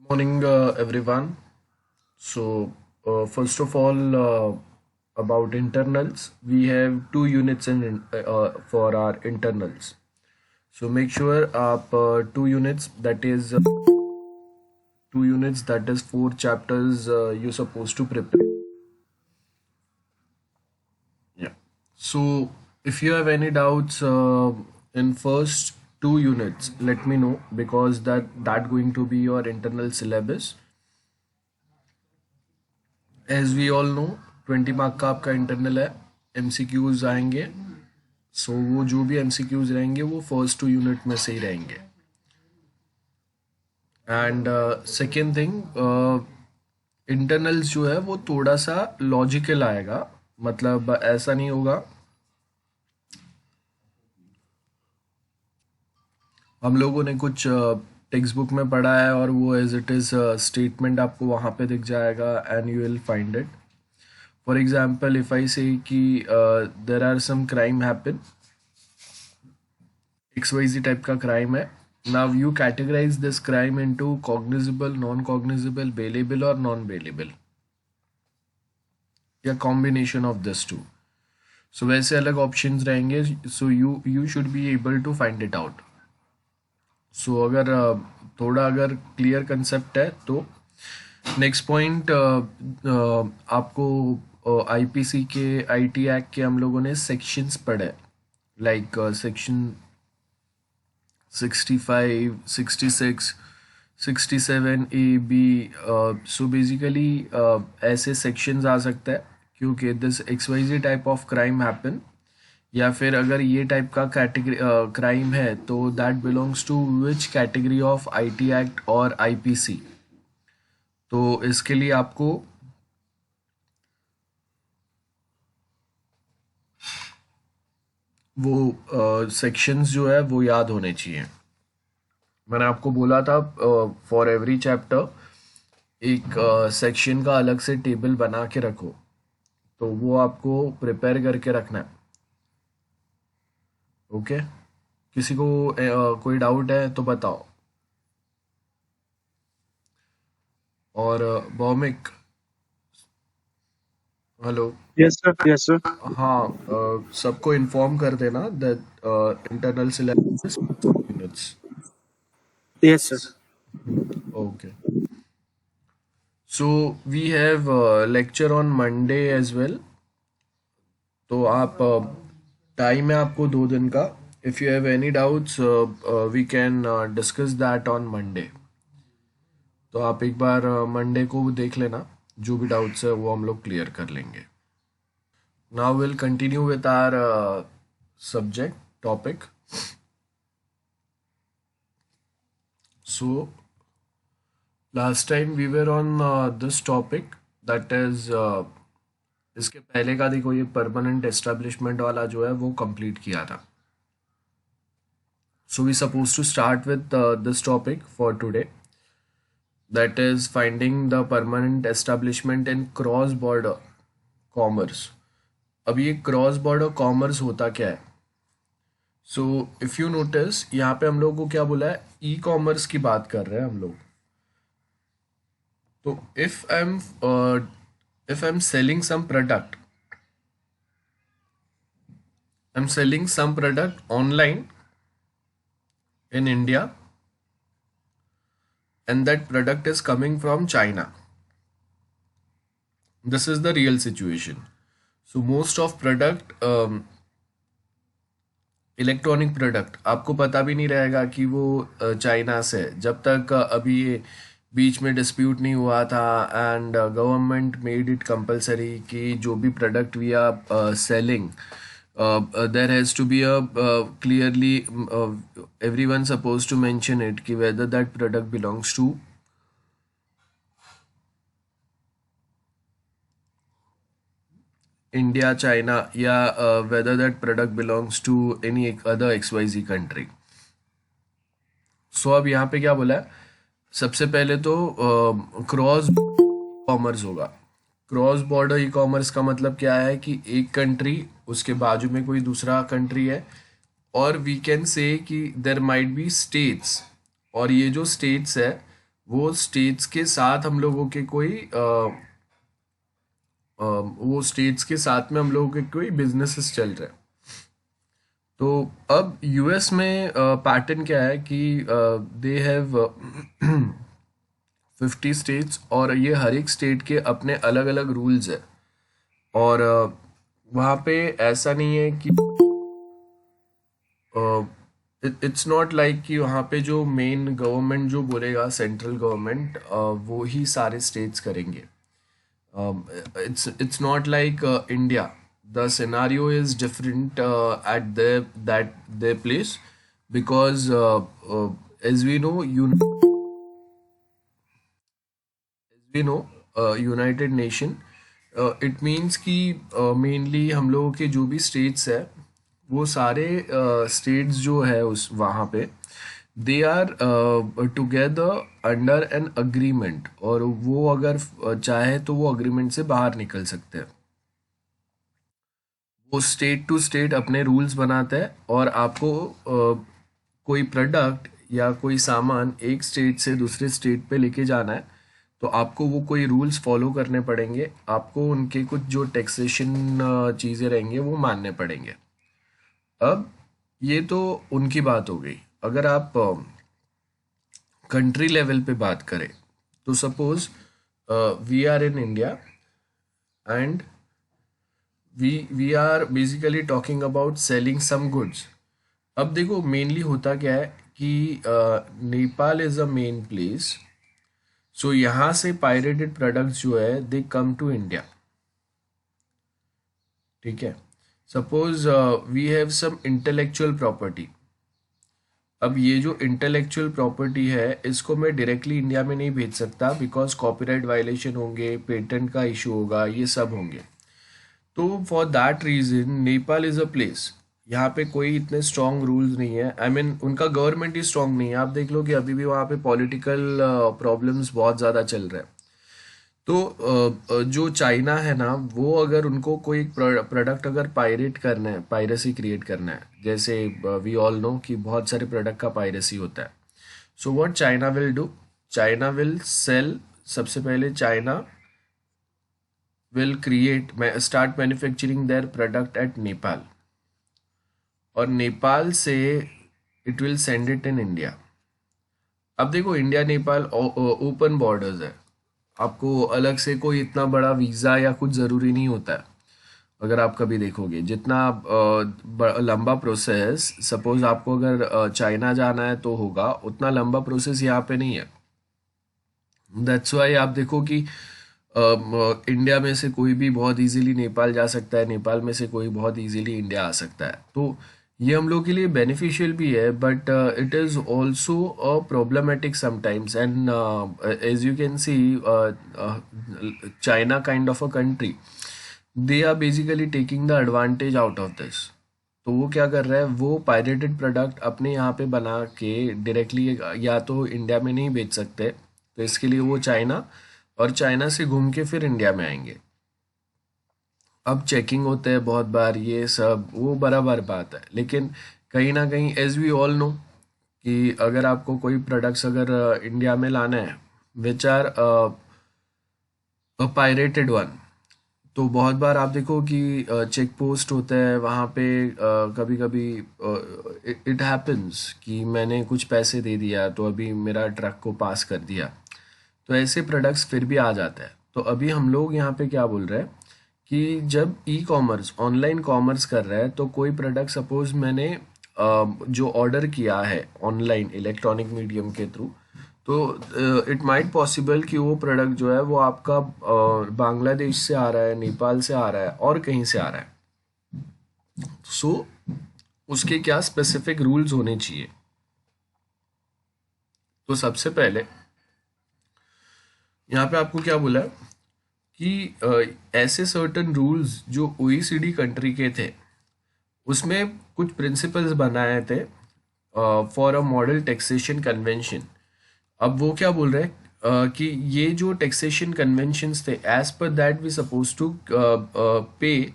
Good morning, everyone. First of all, about internals, we have two units for our internals. So make sure two units that is four chapters you're supposed to prepare. Yeah. So if you have any doubts in first two units, let me know because that going to be your internal syllabus. As we all know 20 mark का आपका internal है. MCQs आएंगे. वो जो भी MCQs रहेंगे वो first two unit में से ही रहेंगे. एंड सेकेंड थिंग, इंटरनल्स जो है वो थोड़ा सा लॉजिकल आएगा. मतलब ऐसा नहीं होगा. हम लोगों ने कुछ टेक्स्ट बुक में पढ़ा है और वो एज इट इज़ स्टेटमेंट आपको वहाँ पे दिख जाएगा and you will find it. For example, if I say कि there are some crime happen, XYZ type का crime है. Now you categorize this crime into cognizable, non-cognizable, bailable और non-bailable, या combination of this two. So वैसे अलग options रहेंगे. So you should be able to find it out. So अगर थोड़ा अगर clear concept है तो नेक्स्ट पॉइंट, आपको आईपीसी के आईटी एक्ट के हम लोगों ने सेक्शंस पढ़े. Like section 65, 66, 67A, B. So basically ऐसे सेक्शंस आ सकता है क्योंकि this XYZ type of crime happen, या फिर अगर ये टाइप का कैटेगरी क्राइम है तो that belongs to which category of IT act और आईपीसी. तो इसके लिए आपको वो सेक्शंस जो है वो याद होने चाहिए. मैंने आपको बोला था फॉर एवरी चैप्टर एक सेक्शन का अलग से टेबल बना के रखो. तो वो आपको प्रिपेयर करके रखना है. ओके. किसी को कोई डाउट है तो बताओ. और Bhowmik, hello. Yes, sir. Yes, sir. हाँ, सबको इन्फॉर्म कर देना that internal syllabus units. Yes, sir. Okay. So we have lecture on Monday as well. तो आप टाइम है आपको 2 दिन का. If you have any doubts we can discuss that on Monday. तो आप एक बार मंडे को देख लेना. जो भी डाउट्स है वो हम लोग क्लियर कर लेंगे. Now we'll continue with our subject topic. So last time we were on this topic, that is इसके पहले का देखो, ये परमानेंट एस्टेब्लिशमेंट वाला जो है वो कंप्लीट किया था. So we supposed to start with this topic for today, that is finding the permanent establishment in cross border commerce. अब ये क्रॉस बॉर्डर कॉमर्स होता क्या है? सो इफ़ यू नोटिस, यहाँ पे हम लोग को क्या बोला है, ई कॉमर्स की बात कर रहे हैं हम लोग. तो if I am selling some product, I am selling some product online in India, and that product is coming from China. This is the real situation. So most of product, electronic product, आपको पता भी नहीं रहेगा कि वो China से है, जब तक अभी ये बीच में डिस्प्यूट नहीं हुआ था and government made it compulsory कि जो भी product we are selling, there has to be a clearly everyone supposed to mention it कि whether that product belongs to India, China, या whether that product belongs to any other XYZ country. अब यहाँ पे क्या बोला है, सबसे पहले तो क्रॉस कॉमर्स होगा. क्रॉस बॉर्डर ई कॉमर्स का मतलब क्या है कि एक कंट्री, उसके बाजू में कोई दूसरा कंट्री है, और वी कैन से कि देर माइट बी स्टेट्स, और ये जो स्टेट्स है वो स्टेट्स के साथ हम लोगों के कोई वो स्टेट्स के साथ में हम लोगों के कोई बिजनेसेस चल रहे हैं। तो अब यूएस में पैटर्न क्या है कि दे हैव 50 स्टेट्स, और ये हर एक स्टेट के अपने अलग अलग रूल्स है। और वहाँ पे ऐसा नहीं है कि इट्स नॉट लाइक कि वहाँ पे जो मेन गवर्नमेंट जो बोलेगा, सेंट्रल गवर्नमेंट, वो ही सारे स्टेट्स करेंगे। It's not like India. The scenario is different at their place, because as we know, United Nation, it means कि mainly हम लोगों के जो भी states है, वो सारे states जो है उस वहाँ पे they are together under an agreement, और वो अगर चाहे तो वो अग्रीमेंट से बाहर निकल सकते हैं। वो स्टेट टू स्टेट अपने रूल्स बनाता है, और आपको कोई प्रोडक्ट या कोई सामान एक स्टेट से दूसरे स्टेट पे लेके जाना है, तो आपको वो कोई रूल्स फॉलो करने पड़ेंगे, आपको उनके कुछ जो टैक्सेशन चीज़ें रहेंगे वो मानने पड़ेंगे। अब ये तो उनकी बात हो गई। अगर आप कंट्री लेवल पे बात करें, तो suppose we are in India, and we are basically talking about selling some goods. अब देखो मेनली होता क्या है कि Nepal is a main place. So यहाँ से पायरेटेड प्रोडक्ट्स जो है दे कम टू इंडिया। ठीक है, suppose we have some intellectual property. अब ये जो इंटेलेक्चुअल प्रॉपर्टी है, इसको मैं डायरेक्टली इंडिया में नहीं भेज सकता, बिकॉज कॉपीराइट वायलेशन होंगे, पेटेंट का इशू होगा, ये सब होंगे। तो for that reason Nepal is a place. यहाँ पे कोई इतने स्ट्रॉन्ग रूल्स नहीं है। आई मीन उनका गवर्नमेंट ही स्ट्रॉन्ग नहीं है। आप देख लो कि अभी भी वहाँ पे पॉलिटिकल प्रॉब्लम्स बहुत ज़्यादा चल रहे हैं। तो जो चाइना है ना, वो अगर उनको कोई प्रोडक्ट अगर पायरेट करना है, पायरेसी क्रिएट करना है, जैसे वी ऑल नो कि बहुत सारे प्रोडक्ट का पायरेसी होता है। So what China will do, China will sell, सबसे पहले China will start manufacturing their product at Nepal, और नेपाल से it will send it in India. अब देखो इंडिया नेपाल ओपन बॉर्डर्स है, आपको अलग से कोई इतना बड़ा वीज़ा या कुछ ज़रूरी नहीं होता है। अगर आप कभी देखोगे जितना लंबा प्रोसेस, सपोज आपको अगर चाइना जाना है तो होगा, उतना लंबा प्रोसेस यहाँ पे नहीं है। दैट्स वाई आप देखो कि इंडिया में से कोई भी बहुत इजीली नेपाल जा सकता है, नेपाल में से कोई बहुत इजीली इंडिया आ सकता है। तो ये हम लोग के लिए बेनिफिशियल भी है, but it is also a problematic sometimes. And as you can see, China kind of a country, they are basically taking the advantage out of this. तो वो क्या कर रहा है, वो पायरेटेड प्रोडक्ट अपने यहाँ पे बना के डायरेक्टली या तो इंडिया में नहीं बेच सकते, तो इसके लिए वो चाइना, और चाइना से घूम के फिर इंडिया में आएंगे। अब चेकिंग होते हैं बहुत बार, ये सब वो बराबर बात है, लेकिन कहीं ना कहीं एज वी ऑल नो कि अगर आपको कोई प्रोडक्ट्स अगर इंडिया में लाना है विच आर पायरेटेड वन, तो बहुत बार आप देखो कि चेक पोस्ट होता है वहाँ पे, कभी कभी इट हैपन्स कि मैंने कुछ पैसे दे दिया तो अभी मेरा ट्रक को पास कर दिया, तो ऐसे प्रोडक्ट्स फिर भी आ जाता है। तो अभी हम लोग यहाँ पे क्या बोल रहे हैं कि जब ई कॉमर्स, ऑनलाइन कॉमर्स कर रहा है, तो कोई प्रोडक्ट सपोज मैंने जो ऑर्डर किया है ऑनलाइन इलेक्ट्रॉनिक मीडियम के थ्रू, तो इट माइट पॉसिबल कि वो प्रोडक्ट जो है वो आपका बांग्लादेश से आ रहा है, नेपाल से आ रहा है, और कहीं से आ रहा है। सो उसके क्या स्पेसिफिक रूल्स होने चाहिए। तो सबसे पहले यहाँ पे आपको क्या बोला है कि ऐसे सर्टन रूल्स जो ओईसीडी कंट्री के थे, उसमें कुछ प्रिंसिपल्स बनाए थे for a model taxation convention. अब वो क्या बोल रहे हैं कि ये जो टैक्सेशन कन्वेंशंस थे, as per that we suppose to pay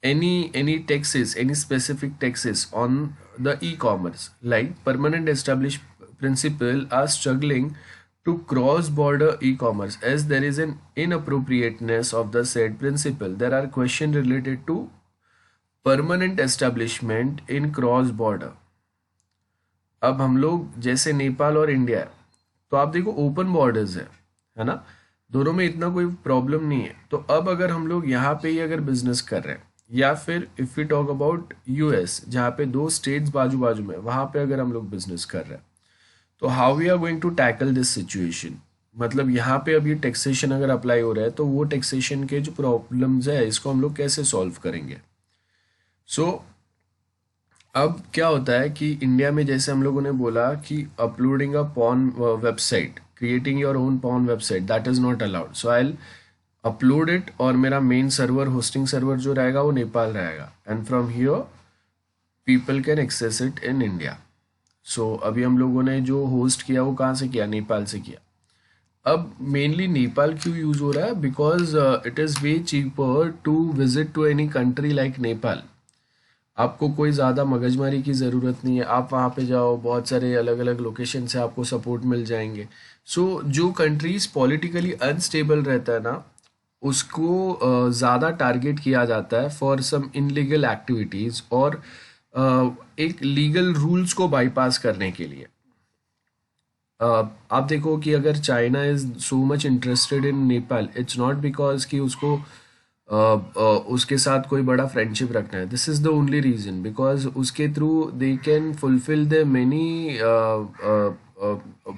any taxes, any specific taxes on the e-commerce, like permanent established principle are struggling to cross-border e-commerce, as there is an inappropriateness of the said principle. There are questions related to permanent establishment in cross-border. अब हम लोग जैसे नेपाल और India है, तो आप देखो open borders है ना, दोनों में इतना कोई प्रॉब्लम नहीं है. तो अब अगर हम लोग यहाँ पे ही अगर बिजनेस कर रहे हैं, या फिर if you talk about US जहाँ पे 2 स्टेट्स बाजू बाजू में, वहाँ पे अगर हम लोग बिजनेस कर रहे हैं, तो how we are going to tackle this situation. मतलब यहाँ पे अभी टैक्सेशन अगर अप्लाई हो रहा है, तो वो टैक्सेशन के जो प्रॉब्लम्स है इसको हम लोग कैसे सॉल्व करेंगे. सो अब क्या होता है कि इंडिया में जैसे हम लोगों ने बोला कि uploading a porn website, creating your own porn website, that is not allowed. So I upload it, और मेरा मेन सर्वर, होस्टिंग सर्वर जो रहेगा वो नेपाल रहेगा, and from here people can access it in India. So अभी हम लोगों ने जो होस्ट किया वो कहाँ से किया, नेपाल से किया. अब मेनली नेपाल क्यों यूज़ हो रहा है, because it is way cheaper to visit to any country like Nepal. आपको कोई ज़्यादा मगजमारी की ज़रूरत नहीं है, आप वहाँ पे जाओ, बहुत सारे अलग अलग लोकेशन से आपको सपोर्ट मिल जाएंगे. सो जो कंट्रीज़ पॉलिटिकली अनस्टेबल रहता है ना, उसको ज़्यादा टारगेट किया जाता है फॉर सम इनलीगल एक्टिविटीज़, और एक लीगल रूल्स को बाईपास करने के लिए. आप देखो कि अगर China is so much interested in Nepal, it's not because कि उसको उसके साथ कोई बड़ा फ्रेंडशिप रखना है. This is the only reason, because उसके through they can fulfil the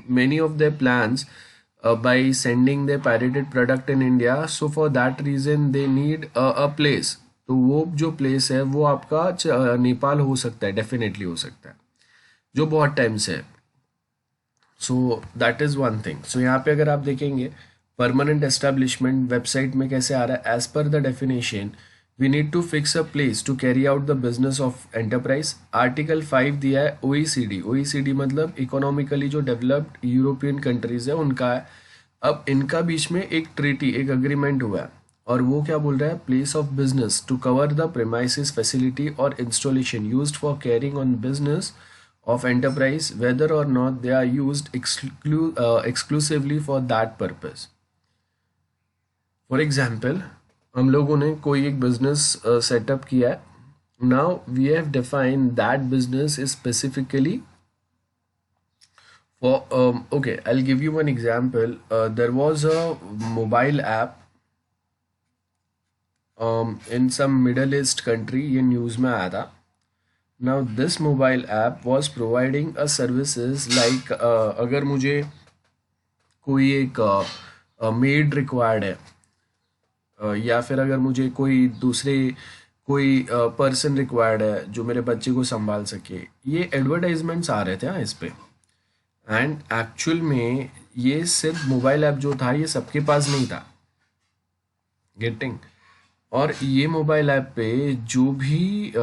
many of their plans by sending their pirated product in India. So for that reason they need a place. तो वो जो place है वो आपका नेपाल हो सकता है, डेफिनेटली हो सकता है, जो बहुत टाइम से है. So that is one thing. So यहाँ पे अगर आप देखेंगे परमानेंट एस्टेब्लिशमेंट वेबसाइट में कैसे आ रहा है, as per the definition we need to fix a place to carry out the business of enterprise. Article 5 दिया है OECD. OECD मतलब इकोनॉमिकली जो डेवलप्ड यूरोपियन कंट्रीज है उनका है. अब इनका बीच में एक ट्रीटी, एक अग्रीमेंट हुआ है, और वो क्या बोल रहा है, place of business to cover the premises facility or installation used for carrying on business of enterprise whether or not they are used exclusively for that purpose. For example, हम लोगों ने कोई एक बिजनेस सेटअप किया है. Now we have defined that business is specifically for okay, I'll give you one example. There was a mobile app in some Middle East country, ये news में आया था. Now this mobile app was providing a services like अगर मुझे कोई एक made required है, या फिर अगर मुझे कोई पर्सन रिक्वायर्ड है जो मेरे बच्चे को संभाल सके, ये एडवर्टाइजमेंट्स आ रहे थे हाँ इस पे. एंड एक्चुअल में ये सिर्फ मोबाइल ऐप जो था ये सबके पास नहीं था, गेटिंग. और ये मोबाइल ऐप पे जो भी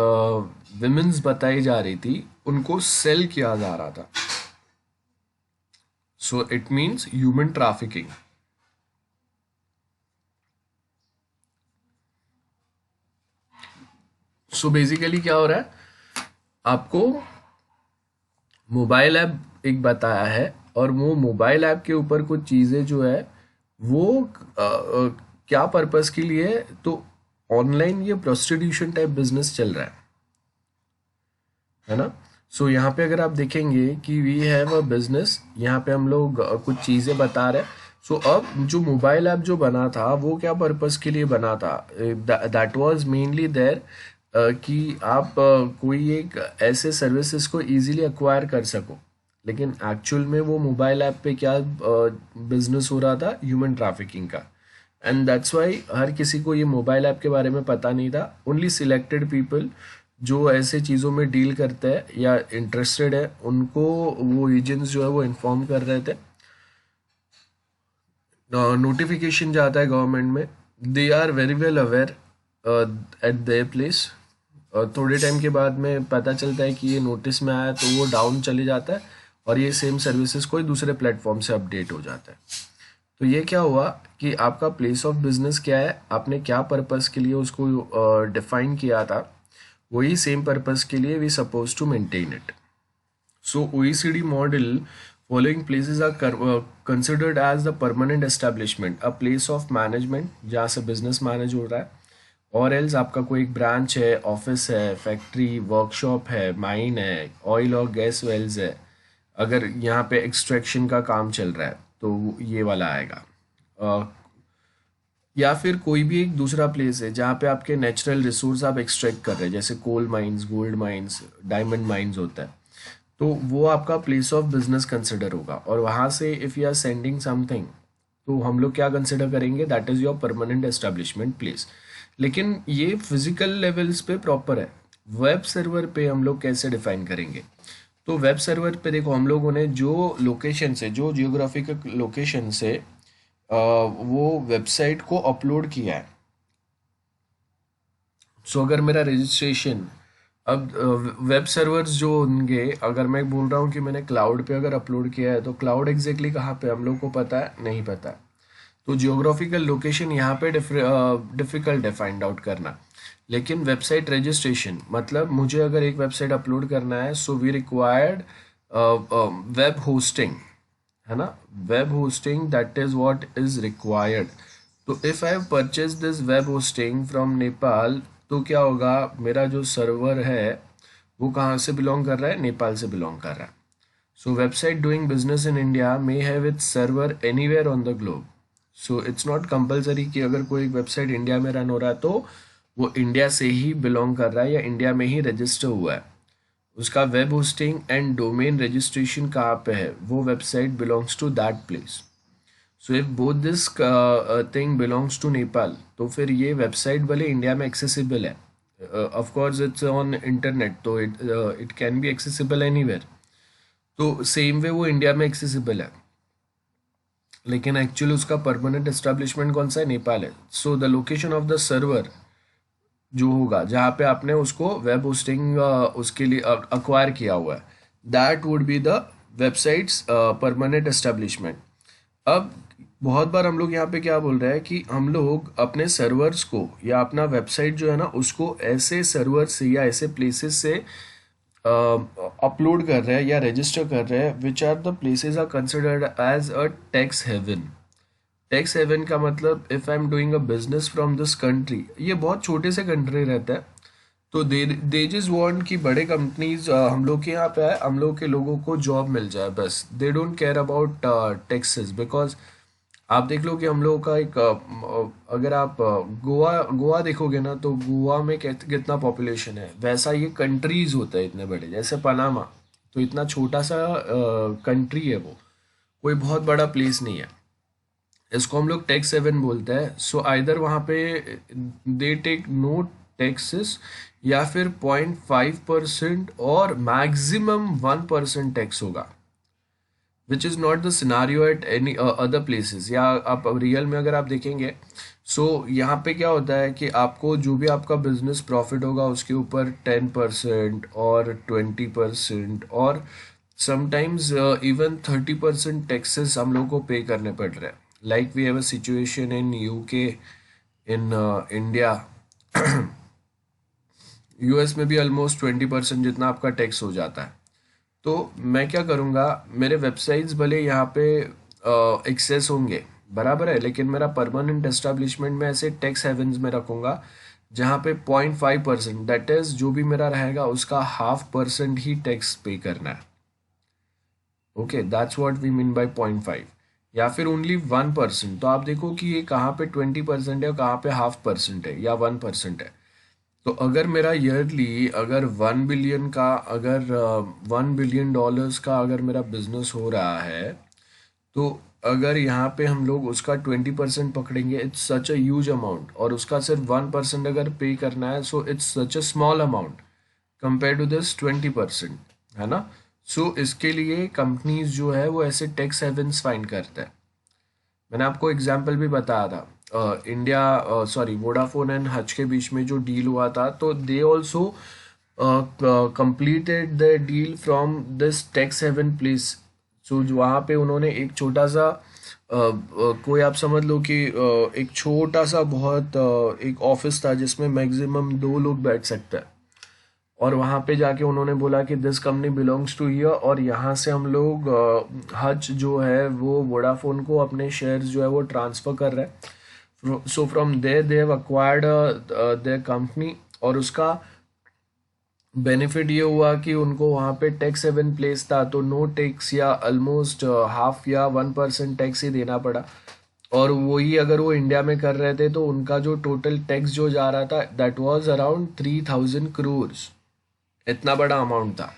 विमेंस बताई जा रही थी उनको सेल किया जा रहा था. So it means human trafficking. So basically क्या हो रहा है, आपको मोबाइल ऐप एक बताया है, और वो मोबाइल ऐप के ऊपर कुछ चीज़ें जो है वो क्या पर्पस के लिए है, तो ऑनलाइन ये प्रोस्टिट्यूशन टाइप बिजनेस चल रहा है ना. सो यहाँ पे अगर आप देखेंगे कि वी हैव अ बिजनेस, यहाँ पे हम लोग कुछ चीज़ें बता रहे हैं. सो अब जो मोबाइल ऐप जो बना था वो क्या पर्पस के लिए बना था, दैट वाज मेनली देयर कि आप कोई एक ऐसे सर्विसेज को इजीली एक्वायर कर सको. लेकिन एक्चुअल में वो मोबाइल ऐप पे क्या बिजनेस हो रहा था, ह्यूमन ट्रैफिकिंग का. एंड दैट्स वाई हर किसी को ये मोबाइल ऐप के बारे में पता नहीं था. ओनली सिलेक्टेड पीपल जो ऐसे चीज़ों में डील करते हैं या इंटरेस्टेड है उनको वो एजेंट्स जो है वो इन्फॉर्म कर रहे थे. नोटिफिकेशन जाता है गवर्नमेंट में, they are very well aware at their place. थोड़े टाइम के बाद में पता चलता है कि ये नोटिस में आया, तो वो डाउन चले जाता है और ये सेम सर्विसेज कोई दूसरे प्लेटफॉर्म से अपडेट हो जाता है. तो ये क्या हुआ कि आपका प्लेस ऑफ बिजनेस क्या है, आपने क्या पर्पस के लिए उसको डिफाइन किया था, वही सेम पर्पस के लिए we suppose to maintain it. So OECD model Following places are considered as the permanent establishment, a place of management जहाँ से business manage हो रहा है, और एल्स आपका कोई एक ब्रांच है, ऑफिस है, फैक्ट्री, वर्कशॉप है, माइन है, ऑयल और गैस वेल्स है, अगर यहाँ पे एक्सट्रैक्शन का काम चल रहा है तो ये वाला आएगा। या फिर कोई भी एक दूसरा प्लेस है जहाँ पे आपके नेचुरल रिसोर्स आप एक्सट्रैक्ट कर रहे हैं, जैसे coal mines, gold mines, diamond mines होता है, तो वो आपका प्लेस ऑफ बिजनेस कंसिडर होगा। और वहाँ से if you are sending something, तो हम लोग क्या कंसिडर करेंगे, that is your permanent establishment place. लेकिन ये फिजिकल लेवल्स पे प्रॉपर है। वेब सर्वर पे हम लोग कैसे डिफाइन करेंगे? तो वेब सर्वर पे देखो, हम लोगों ने जो लोकेशन से, जो जियोग्राफिकल लोकेशन से वो वेबसाइट को अपलोड किया है। सो अगर मेरा रजिस्ट्रेशन, अब वेब सर्वर्स जो होंगे, अगर मैं बोल रहा हूँ कि मैंने क्लाउड पे अगर अपलोड किया है, तो क्लाउड एग्जैक्टली कहाँ पे हम लोग को पता है? नहीं पता है। तो जियोग्राफिकल लोकेशन यहाँ पे डिफ़िकल्ट है फाइंड आउट करना। लेकिन वेबसाइट रजिस्ट्रेशन, मतलब मुझे अगर एक वेबसाइट अपलोड करना है, so we required web hosting, है ना, web hosting, that is what is required. तो if I have purchase this web hosting from Nepal, तो क्या होगा, मेरा जो सर्वर है वो कहाँ से बिलोंग कर रहा है? नेपाल से बिलोंग कर रहा है। सो website doing business in India may have it's server anywhere on the globe. So it's not compulsory कि अगर कोई वेबसाइट इंडिया में रन हो रहा है तो वो इंडिया से ही बिलोंग कर रहा है या इंडिया में ही रजिस्टर हुआ है। उसका web hosting and domain registration कहाँ पे है, वो website belongs to that place. So if both this thing belongs to Nepal, तो फिर ये वेबसाइट भले इंडिया में एक्सेसिबल है, of course it's on internet, तो it can be accessible anywhere, तो सेम वे वो इंडिया में एक्सेसिबल है, लेकिन एक्चुअली उसका परमानेंट एस्टेब्लिशमेंट कौन सा है? नेपाल है। So the location of the server जो होगा, जहाँ पे आपने उसको वेब होस्टिंग उसके लिए अक्वायर किया हुआ है, that would be the websites permanent establishment. अब बहुत बार हम लोग यहाँ पे क्या बोल रहे हैं कि हम लोग अपने सर्वर्स को या अपना वेबसाइट जो है ना, उसको ऐसे सर्वर से या ऐसे प्लेसेस से अपलोड कर रहे हैं या रजिस्टर कर रहे हैं which are the places are considered as a tax haven. Tax haven का मतलब, if I am doing a business from this country, ये बहुत छोटे से कंट्री रहता है, तो दे जस्ट वांट कि बड़े कंपनीज हम लोग के यहाँ पे आए, हम लोग के लोगों को जॉब मिल जाए, बस they don't care about taxes. Because आप देख लो कि हम लोगों का एक अगर आप गोवा गोवा देखोगे ना, तो गोवा में कितना पॉपुलेशन है, वैसा ये कंट्रीज होता है इतने बड़े, जैसे पनामा, तो इतना छोटा सा कंट्री है वो, कोई बहुत बड़ा प्लेस नहीं है। इसको हम लोग टैक्स हेवन बोलते हैं। सो आइदर वहाँ पे दे टेक नो टैक्सेस, या फिर 0.5% और मैक्सिमम 1% टैक्स होगा, which is not the scenario at any other places. या आप रियल में अगर आप देखेंगे, सो यहाँ पे क्या होता है कि आपको जो भी आपका बिजनेस प्रॉफिट होगा उसके ऊपर 10% और 20% और समटाइम्स इवन 30% टैक्सेस हम लोग को पे करने पड़ रहे हैं। Like we have a situation in UK, in India, US में भी ऑलमोस्ट 20% जितना आपका टैक्स हो जाता है। तो मैं क्या करूँगा, मेरे वेबसाइट्स भले यहाँ पे एक्सेस होंगे, बराबर है, लेकिन मेरा परमानेंट एस्टेब्लिशमेंट में ऐसे टैक्स हेवन्स में रखूँगा जहाँ पे 0.5%, दैट इज़ जो भी मेरा रहेगा उसका 0.5% ही टैक्स पे करना है। Okay, that's what we mean by 0.5, या फिर ओनली 1%। तो आप देखो कि ये कहाँ पे 20% है, कहाँ पे 0.5% है या 1% है। तो अगर मेरा ईयरली अगर 1 बिलियन का, अगर $1 बिलियन का अगर मेरा बिजनेस हो रहा है, तो अगर यहाँ पे हम लोग उसका 20% पकड़ेंगे, it's such a huge amount, और उसका सिर्फ 1% अगर पे करना है, so it's such a small amount compare to this 20%, है ना। सो इसके लिए कंपनीज जो है वो ऐसे टैक्स हेवन्स फाइंड करते हैं। मैंने आपको एग्जाम्पल भी बताया था, India sorry Vodafone and Hutch के बीच में जो डील हुआ था, तो they also completed the deal from this tax haven place. So वहाँ पे उन्होंने एक छोटा सा कोई आप समझ लो कि एक छोटा सा बहुत एक ऑफिस था जिसमें मैक्सिमम 2 लोग बैठ सकते हैं, और वहाँ पे जाके उन्होंने बोला कि this company belongs to here, और यहाँ से हम लोग हच जो है वो वोडाफोन को अपने शेयर्स जो है वो ट्रांसफ़र कर रहे हैं. So from there they have acquired their company, और उसका बेनिफिट ये हुआ कि उनको वहाँ पे टैक्स हेवन प्लेस था, तो नो टैक्स या ऑलमोस्ट हाफ या 1% टैक्स ही देना पड़ा. और वही अगर वो इंडिया में कर रहे थे तो उनका जो टोटल टैक्स जो जा रहा था दैट वाज अराउंड 3,000 crores. इतना बड़ा अमाउंट था.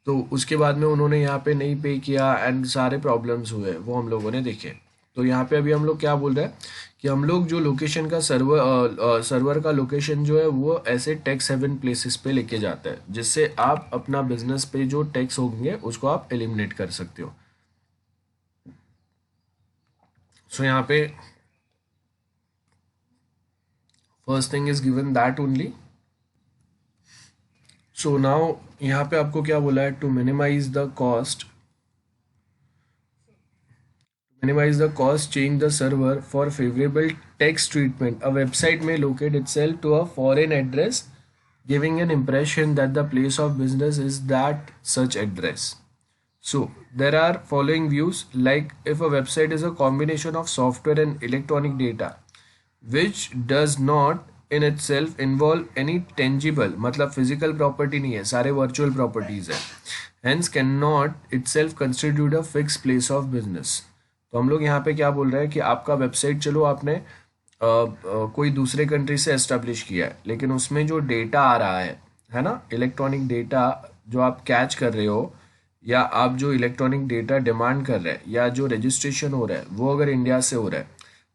तो उसके बाद में उन्होंने यहाँ पे नहीं पे किया एंड सारे प्रॉब्लम्स हुए, वो हम लोगों ने देखे. तो यहाँ पे अभी हम लोग क्या बोल रहे हैं कि हम लोग जो लोकेशन का सर्वर का लोकेशन जो है वो ऐसे टैक्स हेवन प्लेसेस पे लेके जाता है, जिससे आप अपना बिजनेस पे जो टैक्स होंगे उसको आप एलिमिनेट कर सकते हो. सो यहाँ पे first thing is given that only. So now यहाँ पे आपको क्या बोला है, to minimize the cost, minimize the cost, change the server for favorable tax treatment. A website may locate itself to a foreign address, giving an impression that the place of business is that such address. So there are following views, like if a website is a combination of software and electronic data which does not in itself involve any tangible, मतलब physical property नहीं है, सारे virtual properties है, hence cannot itself constitute a fixed place of business. तो हम लोग यहाँ पे क्या बोल रहे हैं कि आपका वेबसाइट, चलो आपने कोई दूसरे कंट्री से एस्टेब्लिश किया है, लेकिन उसमें जो डेटा आ रहा है ना, इलेक्ट्रॉनिक डेटा जो आप कैच कर रहे हो, या आप जो इलेक्ट्रॉनिक डेटा डिमांड कर रहे हैं, या जो रजिस्ट्रेशन हो रहा है वो अगर इंडिया से हो रहा है,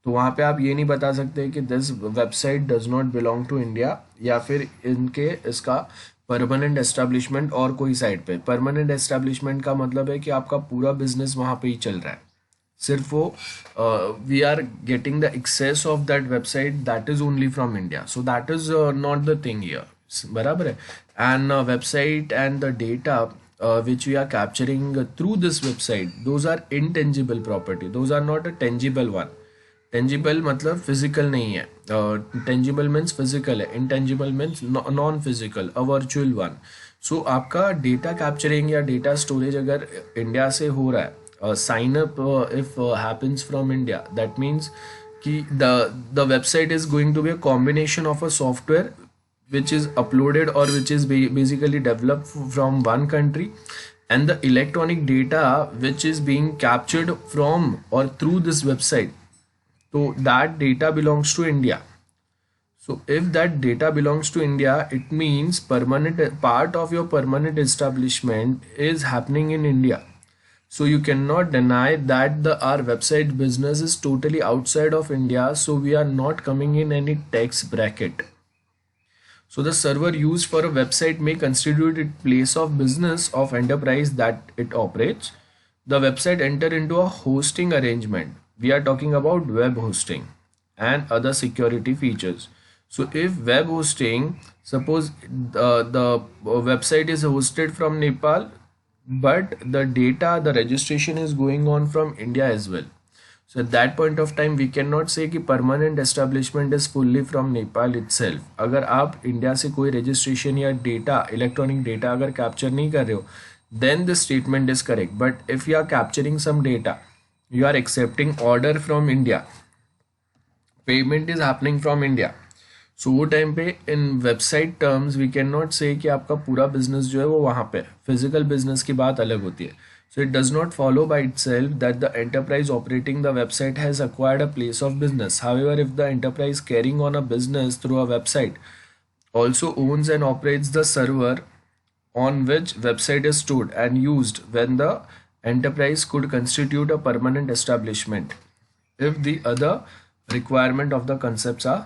तो वहाँ पे आप ये नहीं बता सकते कि this website does not belong to India, या फिर इनके इसका परमानेंट एस्टेब्लिशमेंट और कोई साइट पे. परमानेंट एस्टेब्लिशमेंट का मतलब है कि आपका पूरा बिजनेस वहाँ पे ही चल रहा है, सिर्फ वो we are getting the access of that website that is only from India. So that is not the thing here, बराबर है. And website and the data which we are capturing through this website, those are intangible property, those are not a tangible one. tangible मतलब physical नहीं है, tangible means physical है, intangible means non physical, a virtual one. So आपका data capturing या data storage अगर India से हो रहा है, sign up if happens from India, that means कि the website is going to be a combination of a software which is uploaded or which is basically developed from one country, and the electronic data which is being captured from or through this website, so that data belongs to India. So if that data belongs to India, it means permanent part of your permanent establishment is happening in India. So you cannot deny that our website business is totally outside of India, so we are not coming in any tax bracket. So the server used for a website may constitute its place of business of enterprise that it operates. The website enter into a hosting arrangement. We are talking about web hosting and other security features. So if web hosting, suppose the website is hosted from Nepal, but the data, the registration is going on from India as well. So at that point of time we cannot say कि permanent establishment is fully from Nepal itself. अगर आप India से कोई registration या data, electronic data अगर capture नहीं कर रहे हो, then the statement is correct. But if you are capturing some data, you are accepting order from India, payment is happening from India. So वो टाइम पे in website terms we cannot say कि आपका पूरा business जो है वो वहाँ पे, physical business की बात अलग होती है. So it does not follow by itself that the enterprise operating the website has acquired a place of business. However, if the enterprise carrying on a business through a website also owns and operates the server on which website is stored and used, when the enterprise could constitute a permanent establishment if the other requirement of the concepts are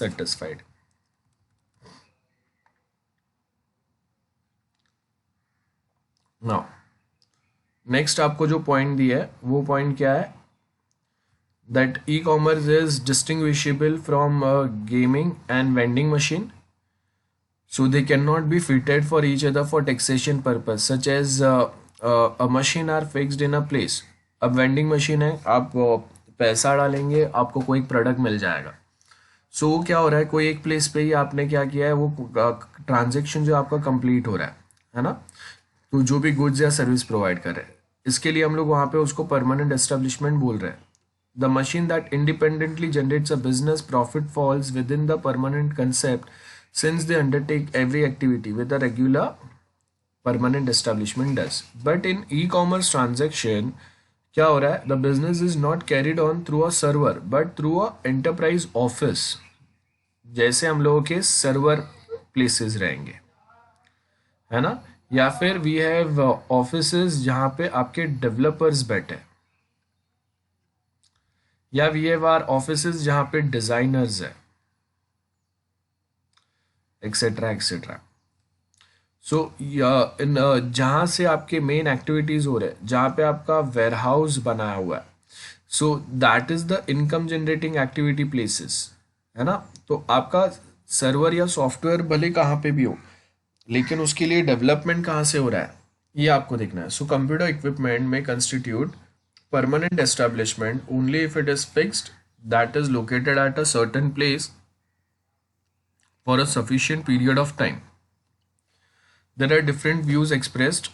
satisfied. Now next आपको जो point दिया है वो point क्या है, that e commerce is distinguishable from gaming and vending machine, so they can not be fitted for each other for taxation purpose, such as a machine are fixed in a place. अब vending machine है, आप पैसा डालेंगे आपको कोई product मिल जाएगा. सो क्या हो रहा है, कोई एक प्लेस पे ही आपने क्या किया है, वो ट्रांजेक्शन जो आपका कंप्लीट हो रहा है ना, तो जो भी गुड्स या सर्विस प्रोवाइड कर रहे हैं, इसके लिए हम लोग वहाँ पे उसको परमानेंट एस्टेब्लिशमेंट बोल रहे हैं. The machine that independently generates a business profit falls with in the permanent concept since they undertake every activity with a regular permanent establishment does. But in e commerce transaction क्या हो रहा है, the business is not carried on through a server but through a enterprise office. जैसे हम लोगों के server places रहेंगे, है ना, या फिर वी हैव ऑफिसेस जहां पे आपके डेवलपर्स बैठे, या वी हैव आर ऑफिसेस जहां पे डिजाइनर्स है, एक्सेट्रा एक्सेट्रा. सो इन जहाँ से आपके मेन एक्टिविटीज हो रहे हैं, जहाँ पे आपका वेयर हाउस बनाया हुआ है, so that is the income generating activity places, है ना. तो आपका सर्वर या सॉफ्टवेयर भले कहाँ पे भी हो, लेकिन उसके लिए डेवलपमेंट कहाँ से हो रहा है, ये आपको देखना है. सो कंप्यूटर इक्विपमेंट में constitute permanent establishment only if it is fixed, that is located at a certain place for a sufficient period of time. There are different views expressed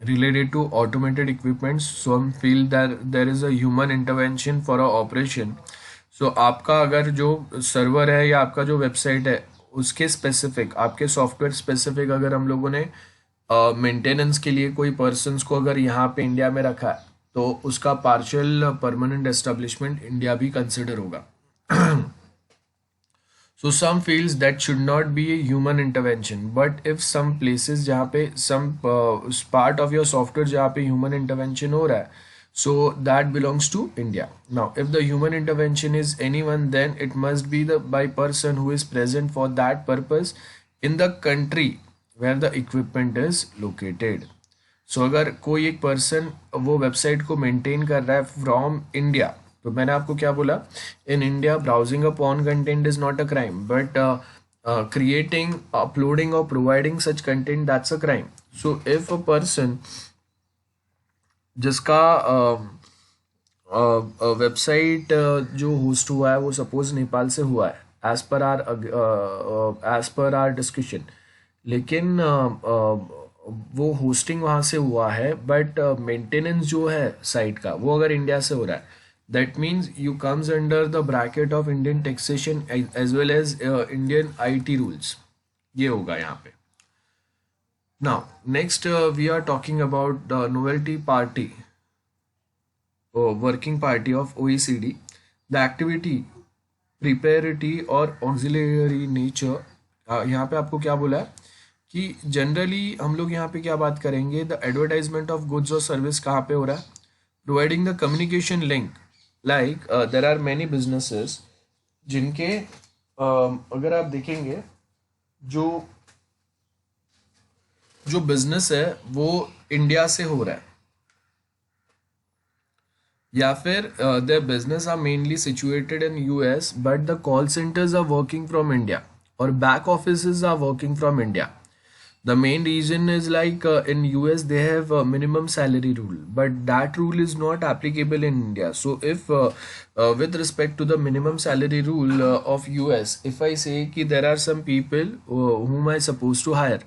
related to automated equipment. Some feel that there is a human intervention for a operation. So आपका अगर जो server है या आपका जो website है, उसके specific, आपके सॉफ्टवेयर स्पेसिफिक अगर हम लोगों ने मेंटेनेंस के लिए कोई पर्सन्स को अगर यहाँ पे इंडिया में रखा है, तो उसका पार्शियल परमानेंट एस्टेब्लिशमेंट इंडिया भी कंसिडर होगा. So some feels that should not be a human intervention, but if some places जहाँ पे some part of your software जहाँ पे human intervention हो रहा है, so that belongs to India. Now, if the human intervention is anyone, then it must be the by person who is present for that purpose in the country where the equipment is located. So अगर कोई एक person वो website को maintain कर रहा है from India, तो मैंने आपको क्या बोला, in India browsing a porn content is not a crime, but creating, uploading और providing such content that's a crime. So if a person जिसका वेबसाइट जो होस्ट हुआ है वो सपोज नेपाल से हुआ है, एज पर आर डिस्कशन, लेकिन वो होस्टिंग वहाँ से हुआ है, बट मेंटेनेंस जो है साइट का वो अगर इंडिया से हो रहा है, that means you comes under the bracket of Indian taxation as well as Indian IT rules. ये होगा यहाँ पे. Now next we are talking about the novelty party working party of OECD. The activity preparatory और auxiliary nature. यहाँ पे आपको क्या बोला है कि जनरली हम लोग यहाँ पे क्या बात करेंगे, द एडवर्टाइजमेंट ऑफ गुड्स और सर्विस कहाँ पे हो रहा है, providing the communication link. Like there are many businesses जिनके अगर आप देखेंगे जो जो बिजनेस है वो इंडिया से हो रहा है, या फिर their business are mainly situated in US but the call centers are working from India or back offices are working from India. The main reason is like in US they have a minimum salary rule, but that rule is not applicable in India. So if with respect to the minimum salary rule of US, if I say कि there are some people whom I supposed to hire,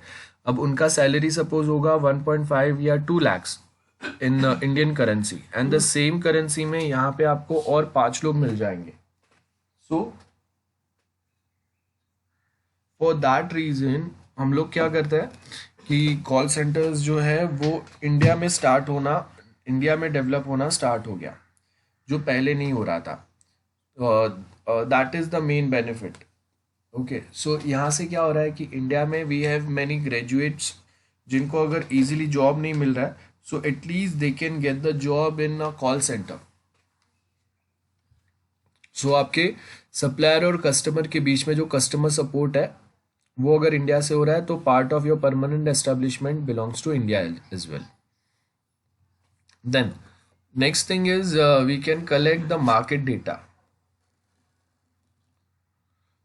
अब उनका salary suppose होगा 1.5 या 2 lakhs in Indian currency, and the same currency में यहाँ पे आपको और 5 लोग मिल जाएंगे. सो फॉर दैट रीजन हम लोग क्या करते हैं कि कॉल सेंटर्स जो है वो इंडिया में स्टार्ट होना, इंडिया में डेवलप होना स्टार्ट हो गया, जो पहले नहीं हो रहा था. That is the main benefit. Okay, so यहाँ से क्या हो रहा है कि इंडिया में वी हैव मैनी ग्रेजुएट्स जिनको अगर इजीली जॉब नहीं मिल रहा है, so at least they can get the job in a call centre. So आपके सप्लायर और कस्टमर के बीच में जो कस्टमर सपोर्ट है वो अगर इंडिया से हो रहा है, तो part of your permanent establishment belongs to India as well. Then next thing is we can collect the market data.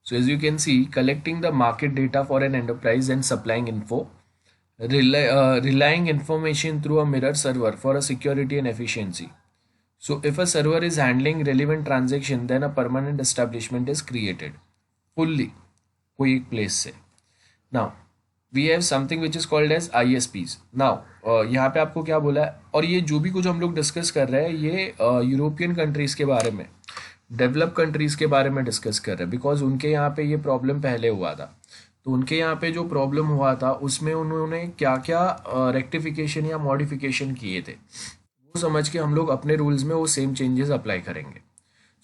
So as you can see, collecting the market data for an enterprise and supplying info, relying information through a mirror server for a security and efficiency. So if a server is handling relevant transaction, then a permanent establishment is created fully कोई एक place से. Now we have something which is called as ISPs. Now यहाँ पे आपको क्या बोला है, और ये जो भी कुछ हम लोग डिस्कस कर रहे हैं ये यूरोपियन कंट्रीज के बारे में, डेवलप कंट्रीज के बारे में डिस्कस कर रहे हैं, बिकॉज उनके यहाँ पे ये प्रॉब्लम पहले हुआ था. तो उनके यहाँ पे जो प्रॉब्लम हुआ था उसमें उन्होंने क्या क्या रेक्टिफिकेशन या मॉडिफिकेशन किए थे, वो समझ के हम लोग अपने रूल्स में वो सेम चेंजेस अप्लाई करेंगे.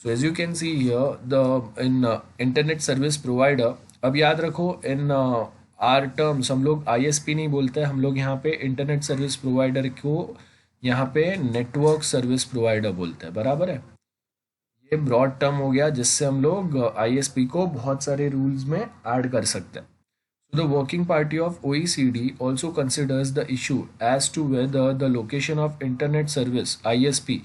So as you can see here the in internet service provider. अब याद रखो इन आर टर्म्स हम लोग ISP नहीं बोलते हैं, हम लोग यहाँ पे इंटरनेट सर्विस प्रोवाइडर को यहाँ पे नेटवर्क सर्विस प्रोवाइडर बोलते हैं. बराबर है, ये ब्रॉड टर्म हो गया जिससे हम लोग ISP को बहुत सारे रूल्स में ऐड कर सकते हैं. The Working Party of OECD also considers the issue as to whether the location of Internet Service (ISP)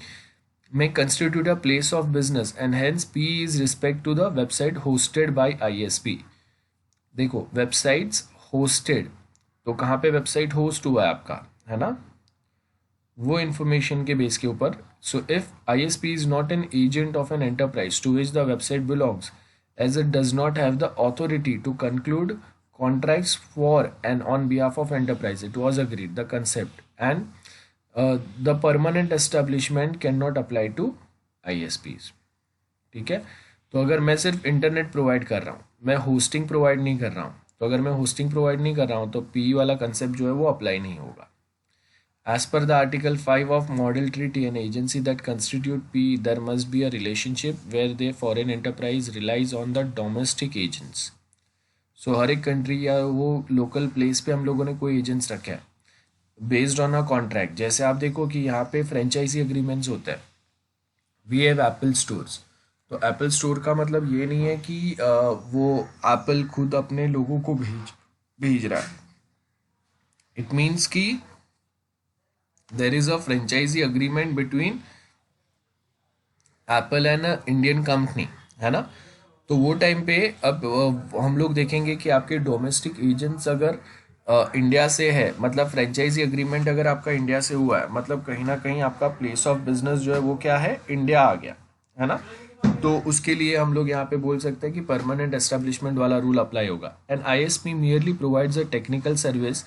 may constitute a place of business and hence P is respect to the website hosted by ISP. देखो websites hosted, तो कहाँ पे website host हुआ है आपका, है ना, वो इन्फॉर्मेशन के बेस के ऊपर. So if ISP is not an agent of an enterprise to which the website belongs, as it does not have the authority to conclude contracts for and on behalf of enterprise, it was agreed the concept and the permanent establishment cannot apply to ISPs. ठीक है, तो अगर मैं सिर्फ internet provide कर रहा हूँ, मैं होस्टिंग प्रोवाइड नहीं कर रहा हूँ, तो अगर मैं होस्टिंग प्रोवाइड नहीं कर रहा हूँ तो पी वाला कंसेप्ट जो है वो अप्लाई नहीं होगा. As per the Article 5 of Model Treaty, an agency that constitute P, there must be a relationship where the foreign enterprise relies on the domestic agents. सो हर एक कंट्री या वो लोकल प्लेस पे हम लोगों ने कोई एजेंट्स रखा है बेस्ड ऑन अ कॉन्ट्रैक्ट. जैसे आप देखो कि यहाँ पे फ्रेंचाइजी एग्रीमेंट्स होते हैं. वी हैव एप्पल स्टोर्स, तो एप्पल स्टोर का मतलब ये नहीं है कि वो एप्पल खुद अपने लोगों को भेज रहा है. इट मीन्स कि there is a franchisee agreement between Apple and a Indian company, है ना. तो वो टाइम पे अब हम लोग देखेंगे कि आपके डोमेस्टिक एजेंट्स अगर इंडिया से है, मतलब फ्रेंचाइजी एग्रीमेंट अगर आपका इंडिया से हुआ है, मतलब कहीं ना कहीं आपका प्लेस ऑफ बिजनेस जो है वो क्या है, इंडिया आ गया, है ना. तो उसके लिए हम लोग यहाँ पे बोल सकते हैं कि परमानेंट एस्टेब्लिशमेंट वाला रूल अप्लाई होगा. And ISP merely provides a technical service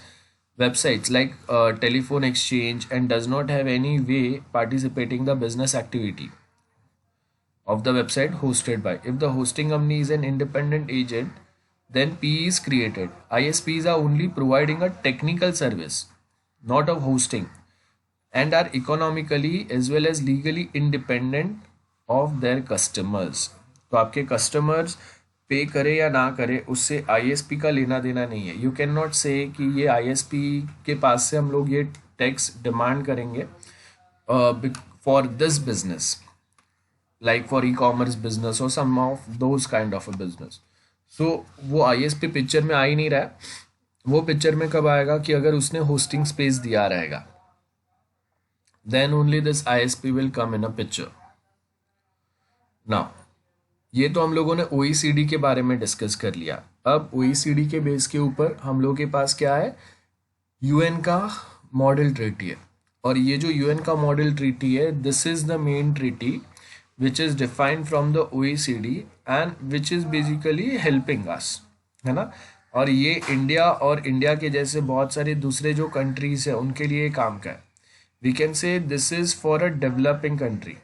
websites like telephone exchange and does not have any way participating the business activity of the website hosted by. If the hosting company is an independent agent, then P is created. ISPs are only providing a technical service, not of hosting, and are economically as well as legally independent of their customers. तो आपके customers पे करे या ना करे उससे ISP का लेना देना नहीं है. You cannot say कि ये ISP के पास से हम लोग ये टैक्स डिमांड करेंगे for this business, like for e-commerce business or some of those kind of a business. So वो ISP पिक्चर में आ ही नहीं रहा है. वो पिक्चर में कब आएगा कि अगर उसने होस्टिंग स्पेस दिया रहेगा, then only this ISP will come in a picture. Now ये तो हम लोगों ने OECD के बारे में डिस्कस कर लिया. अब OECD के बेस के ऊपर हम लोग के पास क्या है, UN का मॉडल ट्रीटी है. और ये जो UN का मॉडल ट्रीटी है, this is the main treaty which is defined from the OECD and which is basically helping us, है ना. और ये इंडिया और इंडिया के जैसे बहुत सारे दूसरे जो कंट्रीज है उनके लिए काम का है. We can say this is for a developing country.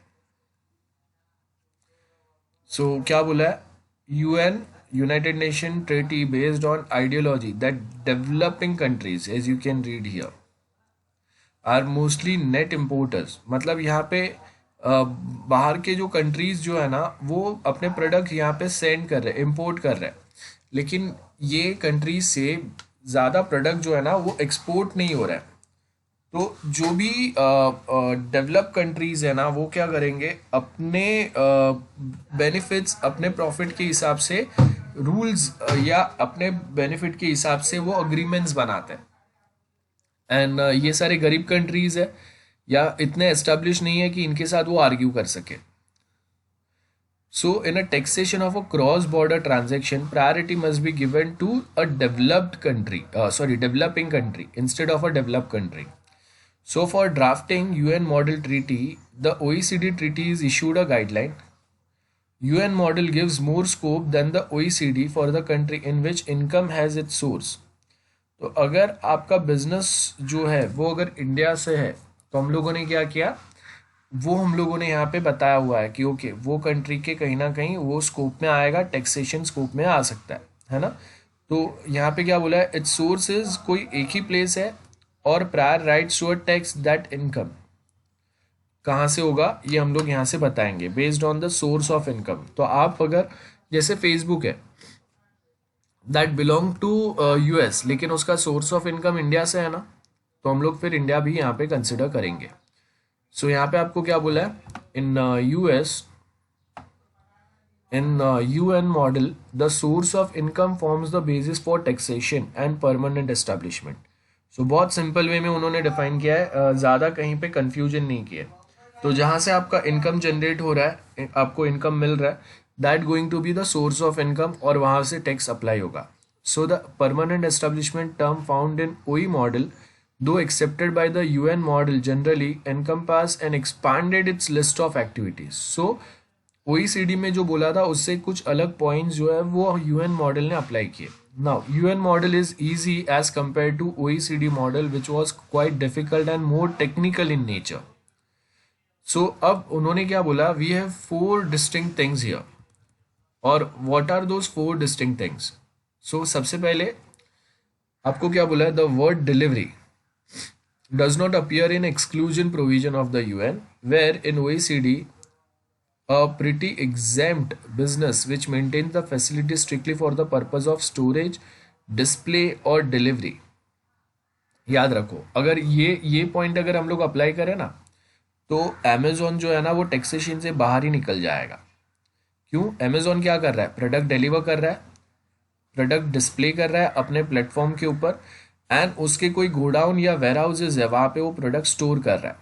So क्या बोला है, UN United Nation Treaty based on ideology that developing countries, as you can read here, are mostly net importers. मतलब यहाँ पे बाहर के जो कंट्रीज जो है ना वो अपने प्रोडक्ट यहाँ पे सेंड कर रहे हैं, इम्पोर्ट कर रहे हैं, लेकिन ये कंट्रीज से ज़्यादा प्रोडक्ट जो है ना वो एक्सपोर्ट नहीं हो रहा है. तो जो भी डेवलप कंट्रीज है ना वो क्या करेंगे, अपने बेनिफिट्स अपने प्रॉफिट के हिसाब से रूल्स या अपने बेनिफिट के हिसाब से वो अग्रीमेंट्स बनाते हैं. एंड ये सारे गरीब कंट्रीज है या इतने एस्टेब्लिश नहीं है कि इनके साथ वो आर्ग्यू कर सके. So in a taxation of a cross border transaction, priority must be given to a developed country, developing country instead of a developed country. So for drafting UN model treaty, the OECD treaties issued a guideline. UN model gives more scope than the OECD for the country in which income has its source. तो अगर आपका business जो है वो अगर India से है, तो हम लोगों ने क्या किया, वो हम लोगों ने यहाँ पे बताया हुआ है कि ओके वो कंट्री के कहीं ना कहीं वो स्कोप में आएगा, टैक्सेशन स्कोप में आ सकता है ना। तो यहाँ पे क्या बोला है, इट्स सोर्स इज कोई एक ही प्लेस है और prior rights to a tax that income कहाँ से होगा ये हम लोग यहाँ से बताएंगे based on the source of income. तो आप अगर जैसे फेसबुक है दैट बिलोंग टू यूएस, लेकिन उसका सोर्स ऑफ इनकम इंडिया से है ना, तो हम लोग फिर इंडिया भी यहाँ पे कंसिडर करेंगे। सो यहाँ पे आपको क्या बोला है, in US in UN model, the source of income forms the basis for taxation and permanent establishment. So बहुत सिंपल वे में उन्होंने डिफाइन किया है, ज़्यादा कहीं पे कंफ्यूजन नहीं किया। तो जहाँ से आपका इनकम जनरेट हो रहा है, आपको इनकम मिल रहा है, that going to be the source of income और वहाँ से टैक्स अप्लाई होगा। So the permanent establishment term found in OE model, though accepted by the UN model, generally encompass and expanded its list of activities. So OECD में जो बोला था उससे कुछ अलग पॉइंट्स जो है वो UN मॉडल ने अप्लाई किए। Now UN model is easy as compare to OECD model which was quite difficult and more technical in nature. So अब उन्होंने क्या बोला, we have 4 distinct things here, और what are those 4 distinct things. So सबसे पहले आपको क्या बोला है, the word delivery does not appear in exclusion provision of the UN, where in OECD a pretty exempt business which maintains the facility strictly for the purpose of storage, display और delivery। याद रखो, अगर ये point अगर हम लोग apply करें ना, तो अमेजोन जो है ना वो टैक्सेशन से बाहर ही निकल जाएगा। क्यों? अमेजोन क्या कर रहा है, प्रोडक्ट डिलीवर कर रहा है, प्रोडक्ट डिस्प्ले कर रहा है अपने प्लेटफॉर्म के ऊपर, एंड उसके कोई गोडाउन या वेयर हाउसेज है वहां पे वो प्रोडक्ट स्टोर कर रहा है।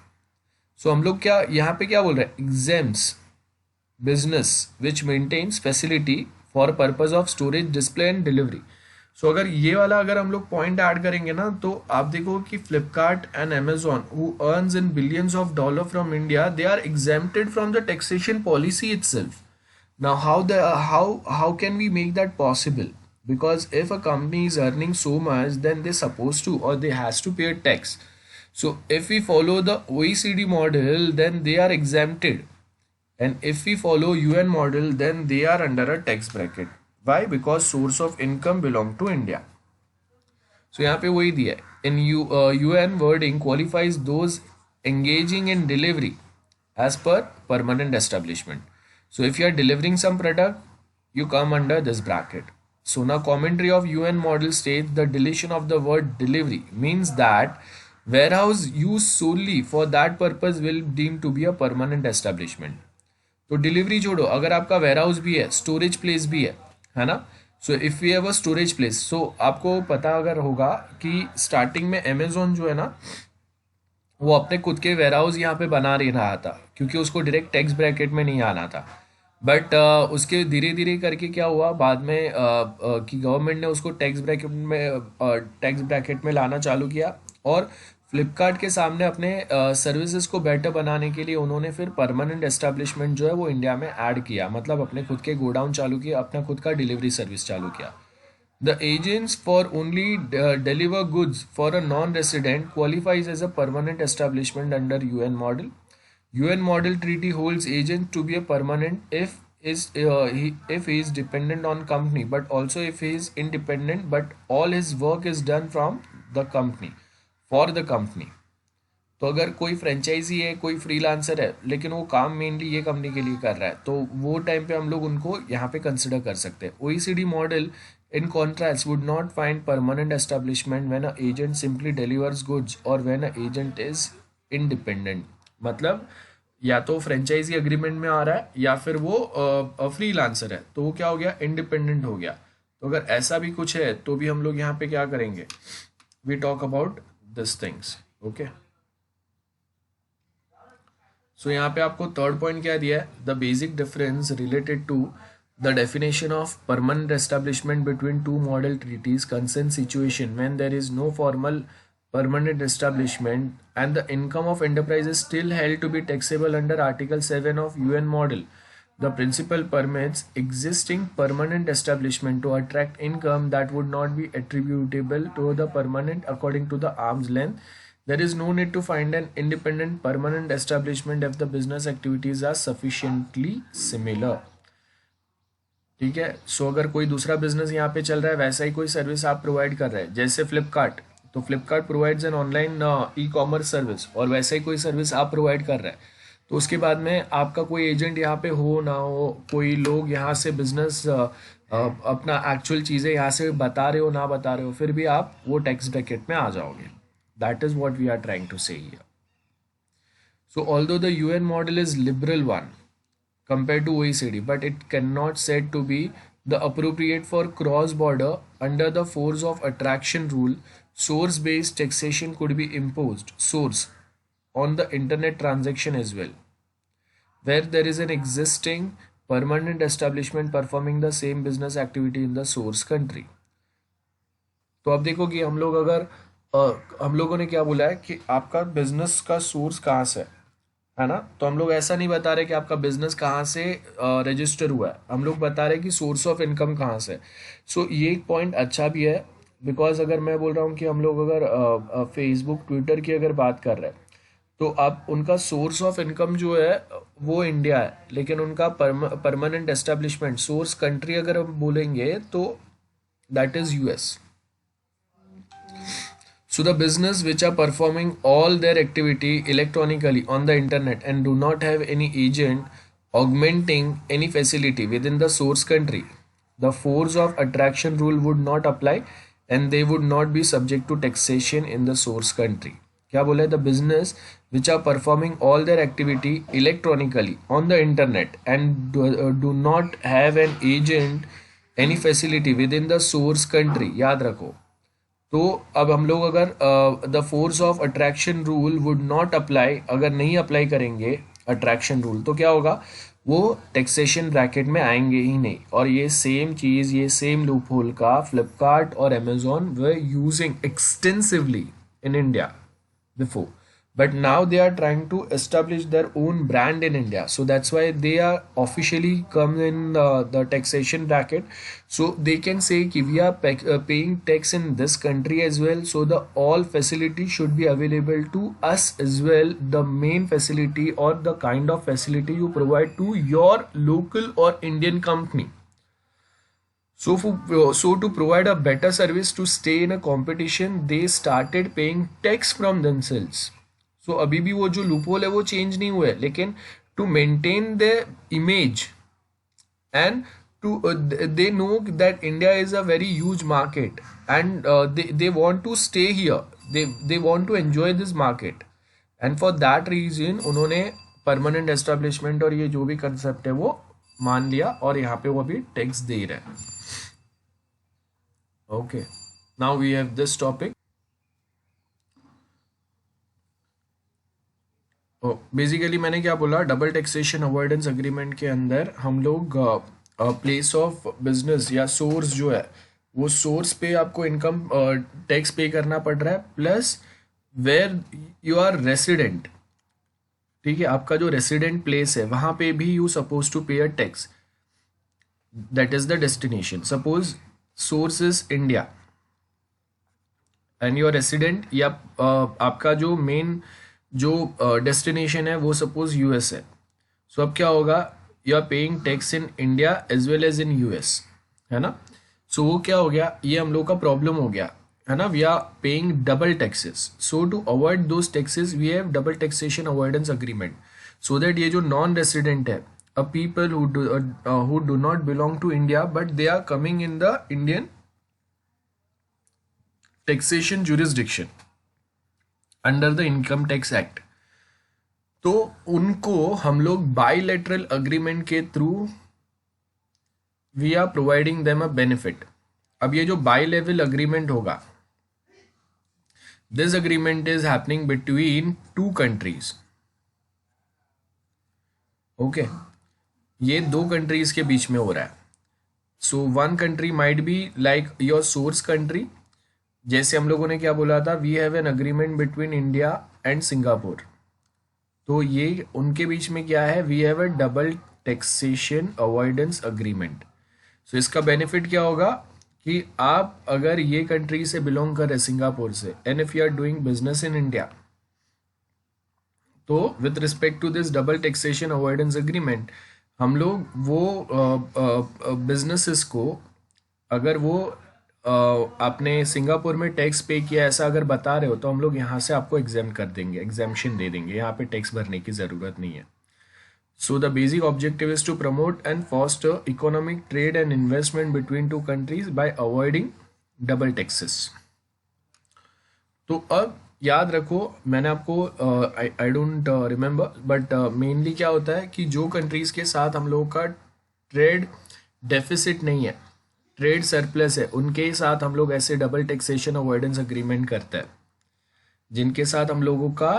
सो हम लोग क्या यहाँ पे क्या बोल रहे हैं, exams business which maintains facility for purpose of storage, display and delivery. So अगर ये वाला अगर हम लोग पॉइंट ऐड करेंगे ना, तो आप देखो कि Flipkart and Amazon who earns in billions of dollar from India, they are exempted from the taxation policy itself. Now how can we make that possible? Because if a company is earning so much, then they're supposed to or they has to pay a tax. So if we follow the OECD model, then they are exempted, and if we follow UN model, then they are under a tax bracket. Why? Because source of income belong to India. So यहाँ पे वही दिया है, in UN wording qualifies those engaging in delivery as per permanent establishment. So if you are delivering some product, you come under this bracket. So now commentary of UN model states the deletion of the word delivery means that warehouse used solely for that purpose will deemed to be a permanent establishment. तो delivery छोड़ो, अगर आपका warehouse भी है, storage place भी है ना, so if we have a storage place, so आपको पता अगर होगा कि स्टार्टिंग में अमेजोन जो है ना वो अपने खुद के वेयरहाउस यहाँ पे बना नहीं रहा था, क्योंकि उसको डायरेक्ट टैक्स ब्रैकेट में नहीं आना था। बट उसके धीरे धीरे करके क्या हुआ बाद में कि गवर्नमेंट ने उसको टैक्स ब्रैकेट में लाना चालू किया, और फ्लिपकार्ट के सामने अपने सर्विसेज को बेटर बनाने के लिए उन्होंने फिर परमानेंट एस्टेब्लिशमेंट जो है वो इंडिया में ऐड किया, मतलब अपने खुद के गोडाउन चालू किया, अपना खुद का डिलीवरी सर्विस चालू किया। The agents for only deliver goods for a non-resident qualifies as a permanent establishment under UN model. UN model treaty holds agent to be a permanent if he is dependent on company, but also if he is independent, but all his work is done from the company for the company. तो अगर कोई franchise है, कोई freelancer है, लेकिन वो काम mainly ये कंपनी के लिए कर रहा है, तो वो टाइम पे हम लोग उनको यहाँ पे कंसिडर कर सकते हैं। OECD model in contrast would not find permanent establishment when an agent simply delivers goods or when an agent is independent। मतलब या तो फ्रेंचाइजी अग्रीमेंट में आ रहा है या फिर वो फ्रीलांसर है, तो वो क्या हो गया, इंडिपेंडेंट हो गया। तो अगर ऐसा भी कुछ है तो भी हम लोग यहाँ पे क्या करेंगे, we talk about this things. Okay, so यहाँ पे आपको थर्ड पॉइंट क्या दिया है, the basic difference related to the definition of permanent establishment between two model treaties concerns situation when there is no formal permanent establishment, and the income of enterprise is still held to be taxable under Article 7 of UN model. The principle permits existing permanent establishment to attract income that would not be attributable to the permanent according to the arm's length. There is no need to find an independent permanent establishment if the business activities are sufficiently similar. ठीक है. सो अगर कोई दूसरा business यहाँ पे चल रहा है, वैसा ही कोई सर्विस आप प्रोवाइड कर रहे हैं, जैसे फ्लिपकार्ट, तो Flipkart provides an online e commerce service, और वैसा ही कोई सर्विस आप प्रोवाइड कर रहे हैं, तो उसके बाद में आपका कोई एजेंट यहाँ पे हो ना हो, कोई लोग यहाँ से बिजनेस अपना एक्चुअल चीज़ें यहाँ से बता रहे हो ना बता रहे हो, फिर भी आप वो टैक्स ब्रैकेट में आ जाओगे. That is what we are trying to say here. So although the UN model is liberal one compared to OECD, but it cannot said to be the appropriate for cross-border. Under the force of attraction rule, source-based taxation could be imposed on the internet transaction as well, where there is an existing permanent establishment performing the same business activity in the source country. तो अब देखो कि हम लोग अगर हम लोगों ने क्या बोला है कि आपका बिजनेस का सोर्स कहाँ से है ना, तो हम लोग ऐसा नहीं बता रहे कि आपका बिजनेस कहाँ से रजिस्टर हुआ है, हम लोग बता रहे कि सोर्स ऑफ इनकम कहाँ से. सो ये एक पॉइंट अच्छा भी है, बिकॉज अगर मैं बोल रहा हूँ कि हम लोग अगर फेसबुक ट्विटर की अगर बात कर रहे हैं, तो अब उनका सोर्स ऑफ इनकम जो है वो इंडिया है, लेकिन उनका परमानेंट एस्टेब्लिशमेंट सोर्स कंट्री अगर हम बोलेंगे तो that is US. So the business which are performing all their activity electronically on the internet and do not have any agent augmenting any facility within the source country, the force of attraction rule would not apply and they would not be subject to taxation in the source country. क्या बोला है? The business which are performing all their activity electronically on the internet and do not have an agent any facility within the source country, याद रखो. तो अब हम लोग अगर the force of attraction rule would not apply, अगर नहीं apply करेंगे अट्रैक्शन रूल, तो क्या होगा, वो टैक्सेशन ब्रैकेट में आएंगे ही नहीं. और ये सेम चीज़, ये सेम लूप होल का फ्लिपकार्ट और Amazon were using extensively in India before, but now they are trying to establish their own brand in India, so that's why they are officially come in the taxation bracket, so they can say ki we are paying tax in this country as well, so the all facility should be available to us as well, the main facility or the kind of facility you provide to your local or Indian company. So to provide a better service, to stay in a competition, they started paying tax from themselves. सो अभी भी वो जो loophole है वो change नहीं हुआ है, लेकिन to maintain the image and to they know that India is a very huge market and they want to stay here, they want to enjoy this market, and for that reason उन्होंने permanent establishment और ये जो भी concept है वो मान लिया, और यहाँ पे वो अभी टैक्स दे रहे हैं. Okay, now we have this topic. Basically मैंने क्या बोला, डबल टैक्सेशन अवॉइडेंस अग्रीमेंट के अंदर हम लोग प्लेस ऑफ बिजनेस या सोर्स जो है वो सोर्स पे आपको इनकम टैक्स पे करना पड़ रहा है, plus where you are resident, ठीक है, आपका जो रेसिडेंट प्लेस है वहाँ पे भी यू सपोज टू पे अ tax, that is the destination. Suppose source is India and your resident या आपका जो मेन जो डेस्टिनेशन है वो सपोज यूएस है. सो अब क्या होगा, you are paying tax in India as well as in US, है ना. सो वो क्या हो गया, ये हम लोग का प्रॉब्लम हो गया, है ना. We are paying double taxes, so to avoid those taxes we have double taxation avoidance agreement, so that ये जो नॉन रेसिडेंट है, a people who do not belong to India but they are coming in the Indian taxation jurisdiction under the income tax act, तो उनको हम लोग bilateral agreement के through we are providing them a benefit. अब ये जो bi level agreement होगा, this agreement is happening between two countries. Okay, ये दो कंट्रीज के बीच में हो रहा है. So one country might be like your source country, जैसे हम लोगों ने क्या बोला था, we have an agreement between India and Singapore. तो ये उनके बीच में क्या है, we have a double taxation avoidance agreement. So इसका बेनिफिट क्या होगा कि आप अगर ये कंट्री से बिलोंग कर रहे सिंगापुर से, and if you are doing business in India, तो with respect to this double taxation avoidance agreement, हम लोग वो बिजनेसेस को, अगर वो आपने सिंगापुर में टैक्स पे किया ऐसा अगर बता रहे हो, तो हम लोग यहाँ से आपको एग्जाम कर देंगे, एग्जामेशन दे देंगे, यहाँ पे टैक्स भरने की ज़रूरत नहीं है। So the basic objective is to promote and foster economic trade and investment between two countries by avoiding double taxes. तो अब याद रखो, मैंने आपको I don't remember, but mainly क्या होता है कि जो कंट्रीज़ के साथ हम लोगों का ट्रेड डेफिसिट नहीं है, ट्रेड सरप्लस है, उनके साथ हम लोग ऐसे डबल टैक्सेशन अवॉइडेंस अग्रीमेंट करते हैं। जिनके साथ हम लोगों का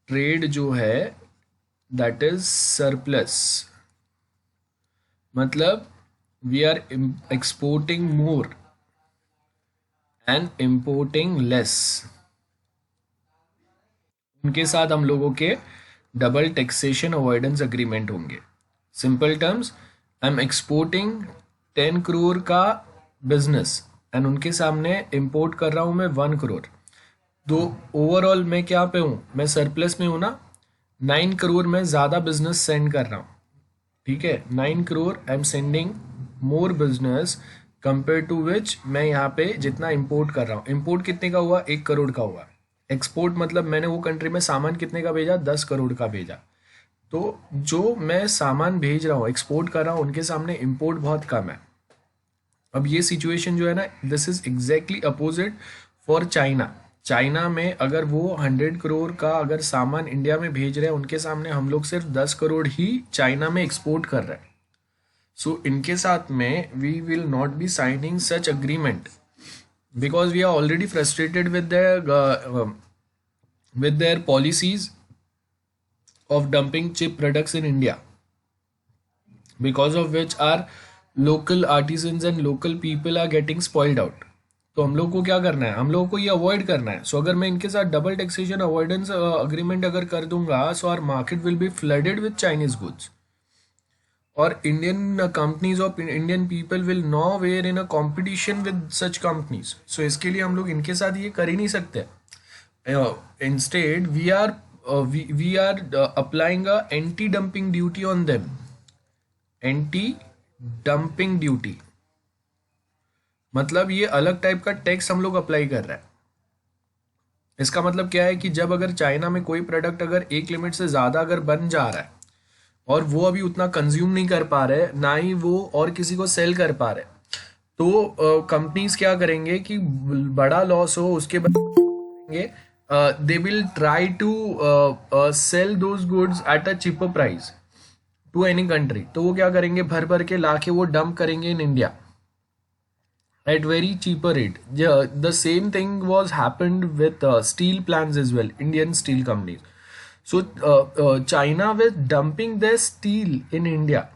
ट्रेड जो है दैट इज सरप्लस, मतलब we are exporting more and importing less, उनके साथ हम लोगों के डबल टैक्सेशन अवॉइडेंस अग्रीमेंट होंगे। Simple terms, I am exporting 10 crore का बिजनेस एंड उनके सामने इंपोर्ट कर रहा हूं मैं 1 करोड़, तो ओवरऑल मैं क्या पे हूँ, मैं सरप्लस में हूँ ना, 9 करोड़ मैं ज़्यादा बिजनेस सेंड कर रहा हूँ। ठीक है, 9 crore I am sending more business compare to which मैं यहाँ पे जितना इंपोर्ट कर रहा हूँ। इंपोर्ट कितने का हुआ, 1 करोड़ का हुआ। एक्सपोर्ट मतलब मैंने वो कंट्री में सामान कितने का भेजा, 10 करोड़ का भेजा। तो जो मैं सामान भेज रहा हूँ, एक्सपोर्ट कर रहा हूँ, उनके सामने इंपोर्ट बहुत कम है। अब ये सिचुएशन जो है ना, this is exactly opposite for China. China में अगर वो 100 करोड़ का अगर सामान इंडिया में भेज रहे हैं, उनके सामने हम लोग सिर्फ 10 करोड़ ही चाइना में एक्सपोर्ट कर रहे हैं। सो इनके साथ में we will not be signing such agreement because we are already frustrated with their policies of dumping cheap products in India, because of which our local artisans and local people are getting spoiled out. तो हम लोग को क्या करना है, हम लोगों को ये अवॉइड करना है। सो अगर मैं इनके साथ डबल टैक्सेशन अवॉइडेंस अग्रीमेंट अगर कर दूंगा, so our market will be flooded with Chinese goods, और इंडियन कंपनीज और Indian people will nowhere in a competition with such companies. So इसके लिए हम लोग इनके साथ ये कर ही नहीं सकते। Instead, we are applying a anti-dumping duty on them. Anti-dumping duty मतलब ये अलग टाइप का टैक्स हम लोग अप्लाई कर रहे हैं। इसका मतलब क्या है कि जब अगर चाइना में कोई प्रोडक्ट अगर एक लिमिट से ज़्यादा अगर बन जा रहा है और वो अभी उतना कंज्यूम नहीं कर पा रहे, ना ही वो और किसी को सेल कर पा रहे, तो कंपनीज क्या करेंगे कि बड़ा लॉस हो उसके बाद they will try to sell those goods at a cheaper price to any country। तो वो क्या करेंगे, भर भर के लाके वो डंप करेंगे in India at very cheaper rate। The same thing was happened with steel plants as well, Indian steel companies। So China was dumping their steel in India,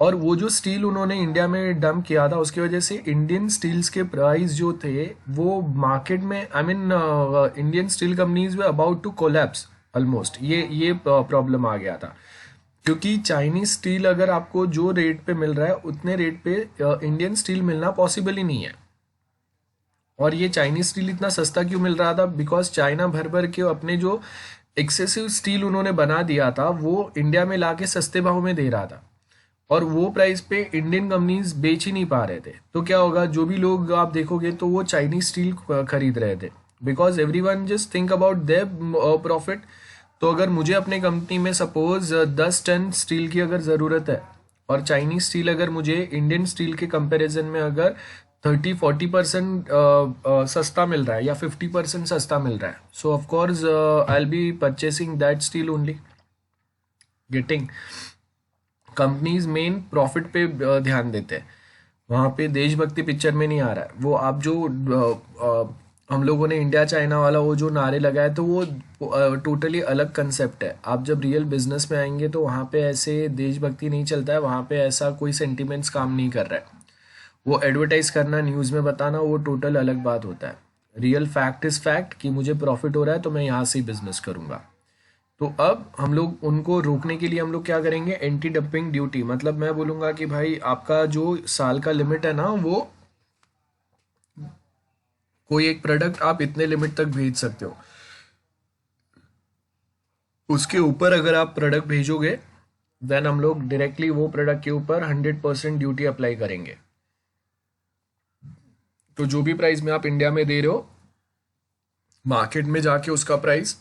और वो जो स्टील उन्होंने इंडिया में डंप किया था उसकी वजह से इंडियन स्टील्स के प्राइस जो थे वो मार्केट में, I mean Indian steel companies were about to collapse almost. ये प्रॉब्लम आ गया था, क्योंकि चाइनीज स्टील अगर आपको जो रेट पे मिल रहा है उतने रेट पे इंडियन स्टील मिलना पॉसिबल ही नहीं है। और ये चाइनीज स्टील इतना सस्ता क्यों मिल रहा था, बिकॉज चाइना भर भर के अपने जो एक्सेसिव स्टील उन्होंने बना दिया था वो इंडिया में ला के सस्ते भाव में दे रहा था, और वो प्राइस पे इंडियन कंपनीज बेच ही नहीं पा रहे थे। तो क्या होगा, जो भी लोग आप देखोगे तो वो चाइनीज स्टील खरीद रहे थे, because everyone just think about their profit. तो अगर मुझे अपने कंपनी में सपोज 10 टन स्टील की अगर ज़रूरत है, और चाइनीज स्टील अगर मुझे इंडियन स्टील के कंपैरिजन में अगर 30-40% सस्ता मिल रहा है या 50% सस्ता मिल रहा है, so of course I will be purchasing that steel only. Getting companies main profit पे ध्यान देते हैं, वहाँ पे देशभक्ति पिक्चर में नहीं आ रहा है। वो आप जो हम लोगों ने इंडिया चाइना वाला वो जो नारे लगाए, तो वो टोटली अलग कंसेप्ट है। आप जब रियल बिजनेस में आएंगे तो वहाँ पे ऐसे देशभक्ति नहीं चलता है, वहाँ पे ऐसा कोई सेंटिमेंट्स काम नहीं कर रहा है। वो एडवर्टाइज करना, न्यूज़ में बताना, वो टोटल अलग बात होता है। रियल फैक्ट इज फैक्ट कि मुझे प्रॉफिट हो रहा है तो मैं यहाँ से बिजनेस करूंगा। तो अब हम लोग उनको रोकने के लिए हम लोग क्या करेंगे, एंटी डंपिंग ड्यूटी, मतलब मैं बोलूंगा कि भाई आपका जो साल का लिमिट है ना, वो कोई एक प्रोडक्ट आप इतने लिमिट तक भेज सकते हो, उसके ऊपर अगर आप प्रोडक्ट भेजोगे देन हम लोग डायरेक्टली वो प्रोडक्ट के ऊपर 100% ड्यूटी अप्लाई करेंगे। तो जो भी प्राइस में आप इंडिया में दे रहे हो, मार्केट में जाके उसका प्राइस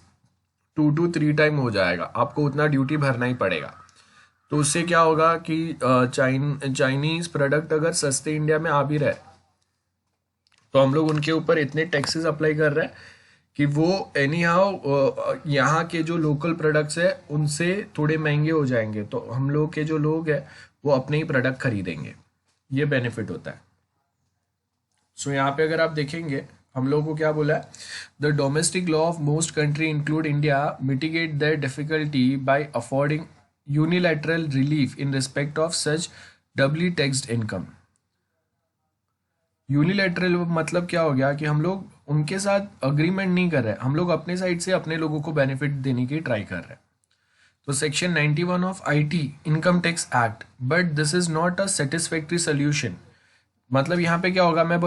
2 to 3 टाइम हो जाएगा, आपको उतना ड्यूटी भरना ही पड़ेगा। तो उससे क्या होगा कि चाइनीज प्रोडक्ट अगर सस्ते इंडिया में आ भी रहे, तो हम लोग उनके ऊपर इतने टैक्सेस अप्लाई कर रहे हैं कि वो एनी हाउ यहाँ के जो लोकल प्रोडक्ट्स है उनसे थोड़े महंगे हो जाएंगे, तो हम लोग के जो लोग हैं वो अपने ही प्रोडक्ट खरीदेंगे। ये बेनिफिट होता है। सो यहाँ पे अगर आप देखेंगे हम लोगों को क्या बोला है, the domestic law of most country include India mitigate their difficulty by affording unilateral relief in respect of such doubly taxed income. Unilateral मतलब क्या हो गया कि हम लोग उनके साथ अग्रीमेंट नहीं कर रहे, हम लोग अपने साइड से अपने लोगों को बेनिफिट देने की ट्राई कर रहे हैं। तो section 91 of IT income tax act, but this is not a satisfactory solution. मतलब यहाँ पे क्या होगा, मैं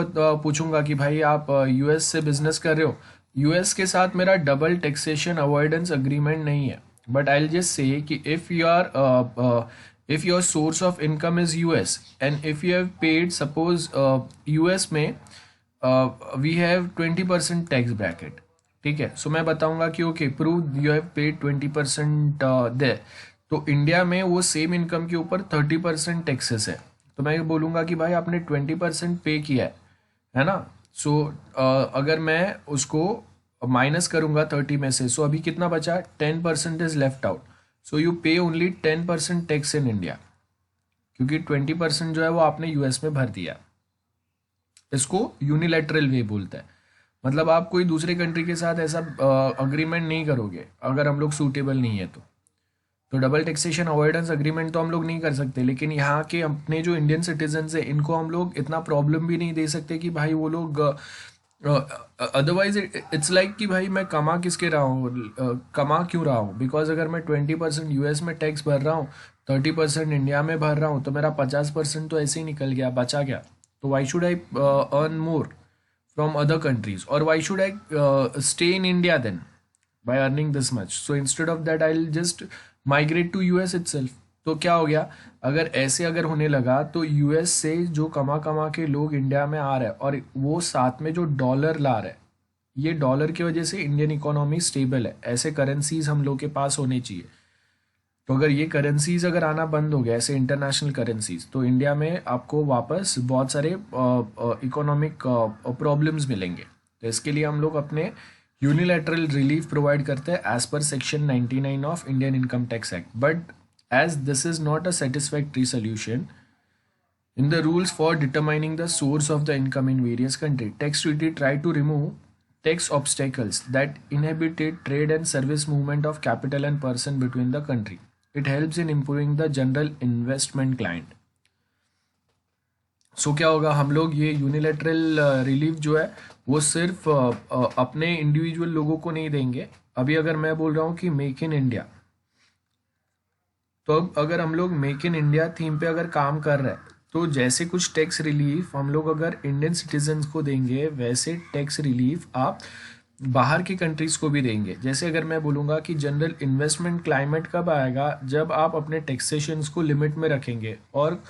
पूछूंगा कि भाई आप यूएस से बिजनेस कर रहे हो, यूएस के साथ मेरा डबल टैक्सेशन अवॉइडेंस अग्रीमेंट नहीं है, but I will just say कि if your source of income is US and if you have paid, suppose US में we have 20% tax bracket, ठीक है। सो मैं बताऊंगा कि okay prove you have paid 20% there, तो इंडिया में वो सेम इनकम के ऊपर 30% टैक्सेस है, तो मैं बोलूंगा कि भाई आपने 20% पे किया है ना। सो अगर मैं उसको माइनस करूंगा 30 में से, सो अभी कितना बचा, 10% is left out, so you पे ओनली 10% टैक्स इन इंडिया, क्योंकि 20% जो है वो आपने यूएस में भर दिया। इसको यूनिलैटरल वे बोलता है, मतलब आप कोई दूसरे कंट्री के साथ ऐसा अग्रीमेंट नहीं करोगे अगर हम लोग सूटेबल नहीं है तो डबल टैक्सेशन अवॉइडेंस अग्रीमेंट तो हम लोग नहीं कर सकते, लेकिन यहाँ के अपने जो इंडियन सिटीजन है इनको हम लोग इतना प्रॉब्लम भी नहीं दे सकते कि भाई वो लोग अदरवाइज इट्स लाइक कि भाई मैं कमा किसके रहा हूँ, कमा क्यों रहा हूँ, बिकॉज अगर मैं 20% यूएस में टैक्स भर रहा हूँ, 30% इंडिया में भर रहा हूँ, तो मेरा 50% तो ऐसे ही निकल गया, बचा गया। तो why should I earn more from other countries, और why should I stay in India then by earning this much, so instead of that I will just migrate to US itself. तो क्या हो गया, अगर होने लगा तो यूएस से जो कमा कमा के लोग इंडिया में आ रहे हैं और वो साथ में जो डॉलर ला रहे हैं, ये डॉलर की वजह से इंडियन इकोनॉमी स्टेबल है, ऐसे करेंसीज हम लोग के पास होने चाहिए। तो अगर ये करेंसीज अगर आना बंद हो गया, ऐसे इंटरनेशनल करेंसीज, तो इंडिया में आपको वापस बहुत सारे इकोनॉमिक प्रॉब्लम्स मिलेंगे। तो इसके लिए हम लोग अपने यूनिलैटरल रिलीफ प्रोवाइड करते हैं as per section 99 of Indian income tax act, but as this is not a satisfactory solution in the rules for determining the source of the income in various countries, tax treaty try to remove tax obstacles that inhibited trade and service movement of capital and person between the country. It helps in improving the general investment client. सो क्या होगा, हम लोग ये unilateral relief जो है वो सिर्फ अपने इंडिविजुअल लोगों को नहीं देंगे। अभी अगर मैं बोल रहा हूँ कि मेक इन इंडिया, तो अब अगर हम लोग मेक इन इंडिया थीम पे अगर काम कर रहे हैं, तो जैसे कुछ टैक्स रिलीफ हम लोग अगर इंडियन सिटीजन्स को देंगे, वैसे टैक्स रिलीफ आप बाहर की कंट्रीज को भी देंगे। जैसे अगर मैं बोलूँगा कि जनरल इन्वेस्टमेंट क्लाइमेट कब आएगा, जब आप अपने टैक्सेशंस को लिमिट में रखेंगे और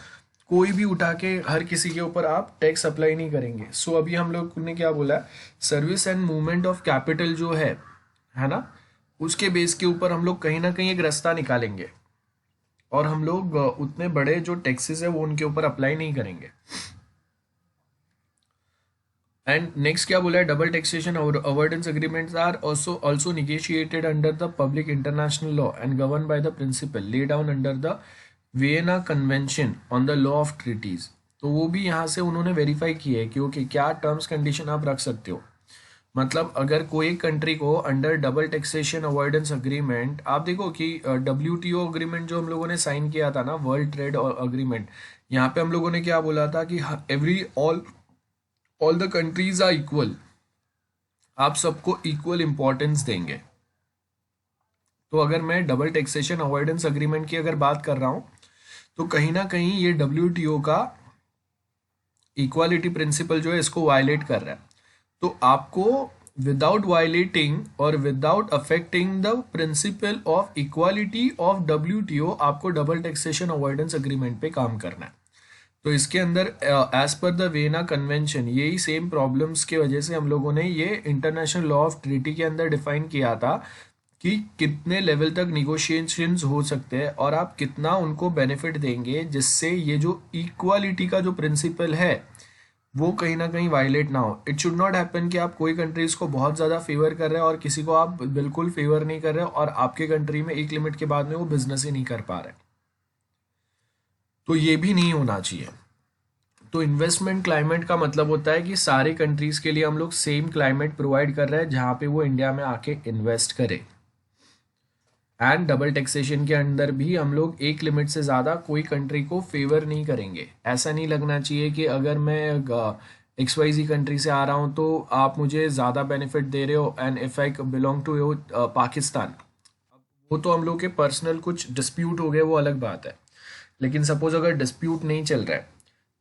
कोई भी उठा के हर किसी के ऊपर आप टैक्स अप्लाई नहीं करेंगे। सो अभी हम लोग ने क्या बोला, service and movement of capital जो है ना, उसके बेस के ऊपर हम लोग कहीं ना कहीं एक रास्ता निकालेंगे और हम लोग उतने बड़े जो टैक्सेस है वो उनके ऊपर अप्लाई नहीं करेंगे। एंड नेक्स्ट क्या बोला है, double taxation avoidance agreements are also negotiated under the public international law and govern by the principle lay down under the Vienna convention on the law of treaties. तो वो भी यहाँ से उन्होंने वेरीफाई किया है कि ओके क्या टर्म्स कंडीशन आप रख सकते हो। मतलब अगर कोई कंट्री को under double taxation avoidance agreement, आप देखो कि WTO अग्रीमेंट जो हम लोगों ने साइन किया था ना, वर्ल्ड ट्रेड अग्रीमेंट, यहाँ पे हम लोगों ने क्या बोला था कि all the countries are equal, आप सबको इक्वल इंपॉर्टेंस देंगे। तो अगर मैं डबल टैक्सेशन अवॉइडेंस अग्रीमेंट की अगर बात कर रहा हूं, तो कहीं ना कहीं ये डब्ल्यूटीओ का इक्वालिटी प्रिंसिपल जो है इसको वायलेट कर रहा है। तो आपको विदाउट वायलेटिंग और without affecting the principle of equality of WTO आपको डबल टैक्सेशन अवॉइडेंस अग्रीमेंट पे काम करना है। तो इसके अंदर as per the Vienna convention यही सेम प्रॉब्लम्स की वजह से हम लोगों ने ये इंटरनेशनल लॉ ऑफ ट्रीटी के अंदर डिफाइन किया था कि कितने लेवल तक निगोशिएशंस हो सकते हैं और आप कितना उनको बेनिफिट देंगे जिससे ये जो इक्वालिटी का जो प्रिंसिपल है वो कहीं ना कहीं वायलेट ना हो। इट शुड नॉट हैपन कि आप कोई कंट्रीज को बहुत ज़्यादा फेवर कर रहे हैं और किसी को आप बिल्कुल फेवर नहीं कर रहे और आपके कंट्री में एक लिमिट के बाद में वो बिजनेस ही नहीं कर पा रहे। तो ये भी नहीं होना चाहिए। तो इन्वेस्टमेंट क्लाइमेट का मतलब होता है कि सारे कंट्रीज के लिए हम लोग सेम क्लाइमेट प्रोवाइड कर रहे हैं जहाँ पे वो इंडिया में आके इन्वेस्ट करे। एंड डबल टैक्सेशन के अंदर भी हम लोग एक लिमिट से ज़्यादा कोई कंट्री को फेवर नहीं करेंगे। ऐसा नहीं लगना चाहिए कि अगर मैं XYZ कंट्री से आ रहा हूँ तो आप मुझे ज़्यादा बेनिफिट दे रहे हो and if I belong to Pakistan, वो तो हम लोग के पर्सनल कुछ डिस्प्यूट हो गए, वो अलग बात है। लेकिन सपोज अगर डिस्प्यूट नहीं चल रहा है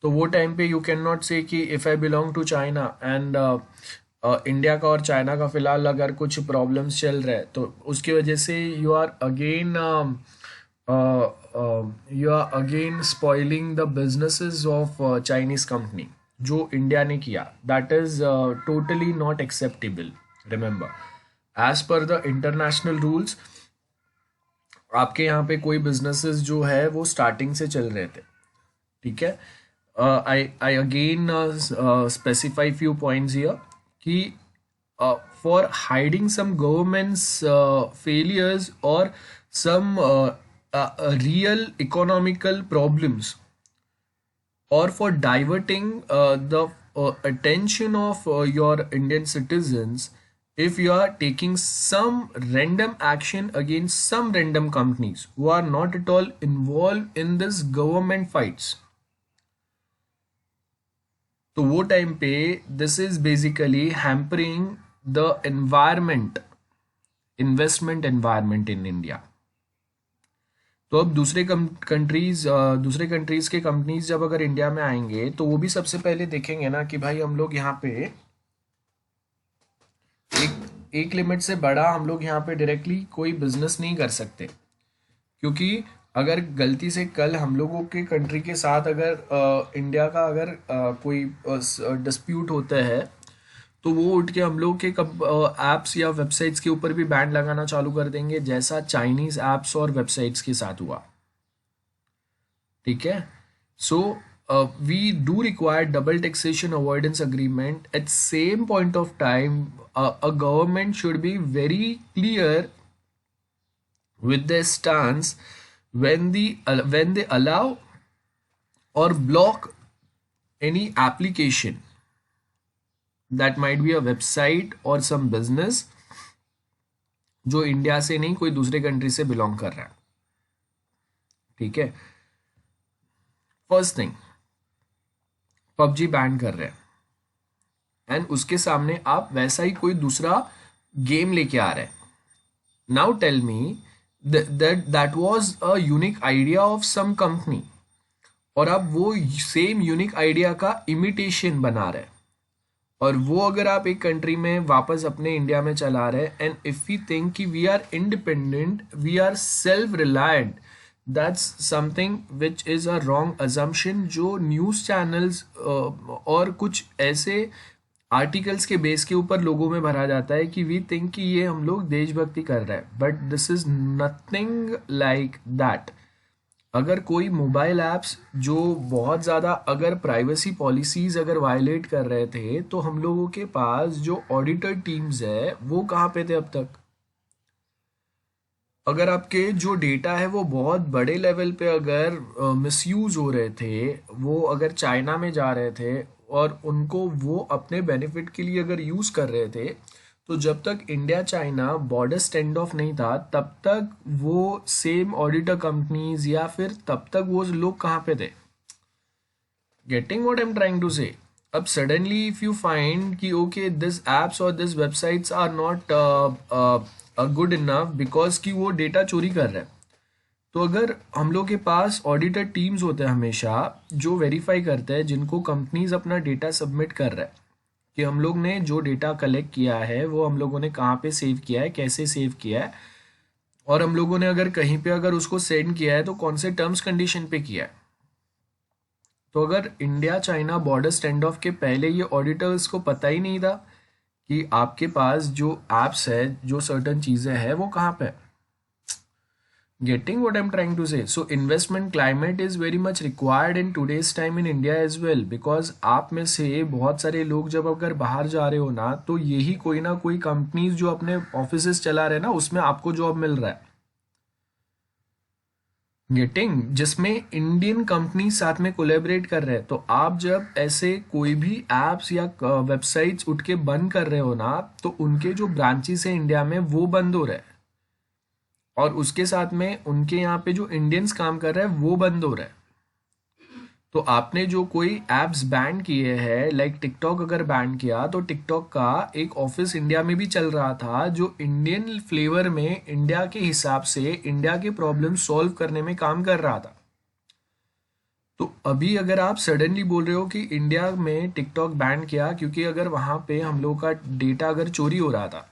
तो वो टाइम पे यू कैन नॉट से कि if I belong to China and India का और चाइना का फिलहाल अगर कुछ प्रॉब्लम्स चल रहा है तो उसकी वजह से you are again spoiling the businesses of Chinese company जो इंडिया ने किया। That is totally not acceptable. Remember, as per the international rules आपके यहाँ पे कोई बिजनेसेस जो है वो स्टार्टिंग से चल रहे थे, ठीक है। I again specify few points here कि for hiding some government's failures or some real economical problems or for diverting the attention of your Indian citizens, if you are taking some random action against some random companies who are not at all involved in this government fights, तो वो time पे this is basically hampering the environment, investment environment in India. तो अब दूसरे countries के companies जब अगर India में आएंगे तो वो भी सबसे पहले देखेंगे ना कि भाई हम लोग यहाँ पे एक लिमिट से बड़ा हम लोग यहाँ पे डायरेक्टली कोई बिजनेस नहीं कर सकते, क्योंकि अगर गलती से कल हम लोगों के कंट्री के साथ अगर इंडिया का अगर कोई डिस्प्यूट होता है तो वो उठ के हम लोग के ऐप्स या वेबसाइट्स के ऊपर भी बैन लगाना चालू कर देंगे, जैसा चाइनीज ऐप्स और वेबसाइट्स के साथ हुआ, ठीक है। So we do require double taxation avoidance agreement. At same point of time a government should be very clear with their stance when they allow or block any application that might be a website or some business जो India से नहीं कोई दूसरे country से belong कर रहा है, ठीक है। फर्स्ट थिंग, पबजी बैन कर रहे हैं एंड उसके सामने आप वैसा ही कोई दूसरा गेम लेके आ रहे हैं। Now tell me that was a unique idea of some company और आप वो सेम यूनिक आइडिया का इमिटेशन बना रहे हैं और वो अगर आप एक कंट्री में वापस अपने इंडिया में चला रहे हैं एंड इफ वी थिंक कि we are independent, we are self reliant, that's something which is a wrong assumption जो न्यूज़ चैनल्स और कुछ ऐसे आर्टिकल्स के बेस के ऊपर लोगों में भरा जाता है कि वी थिंक कि ये हम लोग देशभक्ति कर रहे हैं, but this is nothing like that. अगर कोई मोबाइल ऐप्स जो बहुत ज़्यादा अगर प्राइवेसी पॉलिसीज़ अगर वायलेट कर रहे थे तो हम लोगों के पास जो ऑडिटर टीम्स है वो कहाँ पे थे अब तक। अगर आपके जो डेटा है वो बहुत बड़े लेवल पे अगर मिसयूज़ हो रहे थे, वो अगर चाइना में जा रहे थे और उनको वो अपने बेनिफिट के लिए अगर यूज़ कर रहे थे, तो जब तक India China border stand of नहीं था तब तक वो सेम ऑडिटर कंपनीज या फिर तब तक वो लोग कहाँ पे थे। Getting what I am trying to say. अब सडनली इफ यू फाइंड कि ओके दिस एप्स और this websites are not good enough because कि वो डेटा चोरी कर रहे हैं, तो अगर हम लोग के पास ऑडिटर टीम्स होते हैं हमेशा जो वेरीफाई करते हैं जिनको कंपनीज अपना डेटा सबमिट कर रहे हैं कि हम लोग ने जो डेटा कलेक्ट किया है वो हम लोगों ने कहाँ पे सेव किया है, कैसे सेव किया है, और हम लोगों ने अगर कहीं पे अगर उसको सेंड किया है तो कौन से टर्म्स कंडीशन पे किया है। तो अगर India China border stand of के पहले ये ऑडिटर्स को पता ही नहीं था कि आपके पास जो एप्स है जो सर्टन चीज़ें हैं वो कहाँ पे है। Getting what I'm trying to say. So investment climate is very much required in today's time in India as well, because आप में से बहुत सारे लोग जब अगर बाहर जा रहे हो ना तो यही कोई ना कोई कंपनीज जो अपने ऑफिसेस चला रहे हैं ना उसमें आपको जॉब मिल रहा है। गेटिंग जिसमें इंडियन कंपनी साथ में कोलेबरेट कर रहे हैं, तो आप जब ऐसे कोई भी एप्स या वेबसाइट्स उठ के बंद कर रहे हो ना तो उनके जो ब्रांचेस हैं इंडिया में वो बंद हो रहे हैं, और उसके साथ में उनके यहाँ पे जो इंडियंस काम कर रहे हैं वो बंद हो रहा है। तो आपने जो कोई एप्स बैन किए हैं लाइक टिकटॉक अगर बैन किया तो टिकटॉक का एक ऑफिस इंडिया में भी चल रहा था जो इंडियन फ्लेवर में इंडिया के हिसाब से इंडिया के प्रॉब्लम सॉल्व करने में काम कर रहा था। तो अभी अगर आप सडनली बोल रहे हो कि इंडिया में टिकटॉक बैन किया क्योंकि अगर वहां पे हम लोग का डेटा अगर चोरी हो रहा था,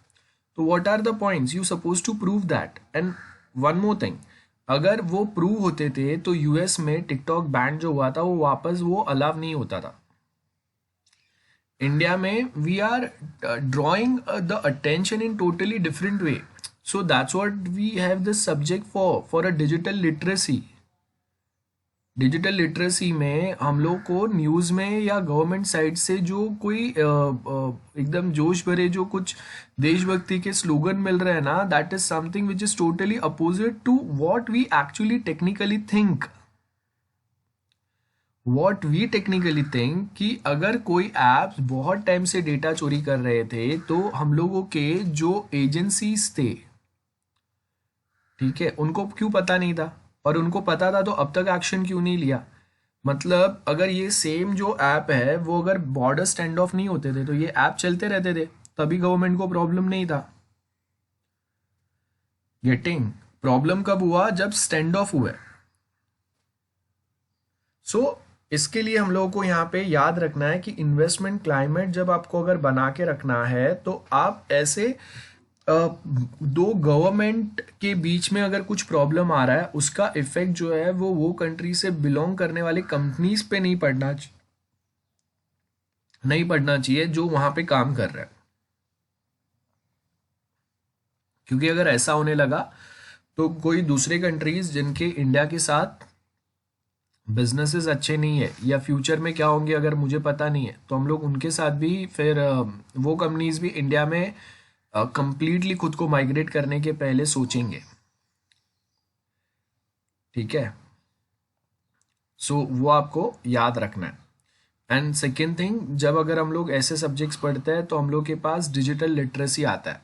तो what are the points you suppose to prove that. And one more thing, अगर वो प्रूव होते थे तो यूएस में टिकटॉक बैन जो हुआ था वो वापस वो अलाउ नहीं होता था। इंडिया में we are drawing the attention in totally different way, so that's what we have this subject for a digital literacy. Digital literacy में हम लोग को न्यूज़ में या गवर्नमेंट साइड से जो कोई एकदम जोश भरे जो कुछ देशभक्ति के स्लोगन मिल रहे हैं ना, that is something which is totally opposite to what we actually technically think. What we technically think कि अगर कोई ऐप्स बहुत टाइम से डेटा चोरी कर रहे थे तो हम लोगों के जो एजेंसीज थे, ठीक है, उनको क्यों पता नहीं था, और उनको पता था तो अब तक एक्शन क्यों नहीं लिया। मतलब अगर ये सेम जो ऐप है वो अगर बॉर्डर स्टैंड ऑफ नहीं होते थे तो ये ऐप चलते रहते थे, तभी गवर्नमेंट को प्रॉब्लम नहीं था। गेटिंग प्रॉब्लम कब हुआ, जब स्टैंड ऑफ हुए। सो इसके लिए हम लोगों को यहाँ पे याद रखना है कि इन्वेस्टमेंट क्लाइमेट जब आपको अगर बना के रखना है तो आप ऐसे दो गवर्नमेंट के बीच में अगर कुछ प्रॉब्लम आ रहा है उसका इफेक्ट जो है वो कंट्री से बिलोंग करने वाले कंपनीज पे नहीं पड़ना चाहिए जो वहां पे काम कर रहा है। क्योंकि अगर ऐसा होने लगा तो कोई दूसरे कंट्रीज जिनके इंडिया के साथ बिजनेसेस अच्छे नहीं है या फ्यूचर में क्या होंगे अगर मुझे पता नहीं है, तो हम लोग उनके साथ भी फिर वो कंपनीज भी इंडिया में कंप्लीटली खुद को माइग्रेट करने के पहले सोचेंगे। ठीक है, सो वो आपको याद रखना है। एंड सेकेंड थिंग, जब अगर हम लोग ऐसे सब्जेक्ट्स पढ़ते हैं तो हम लोग के पास डिजिटल लिटरेसी आता है।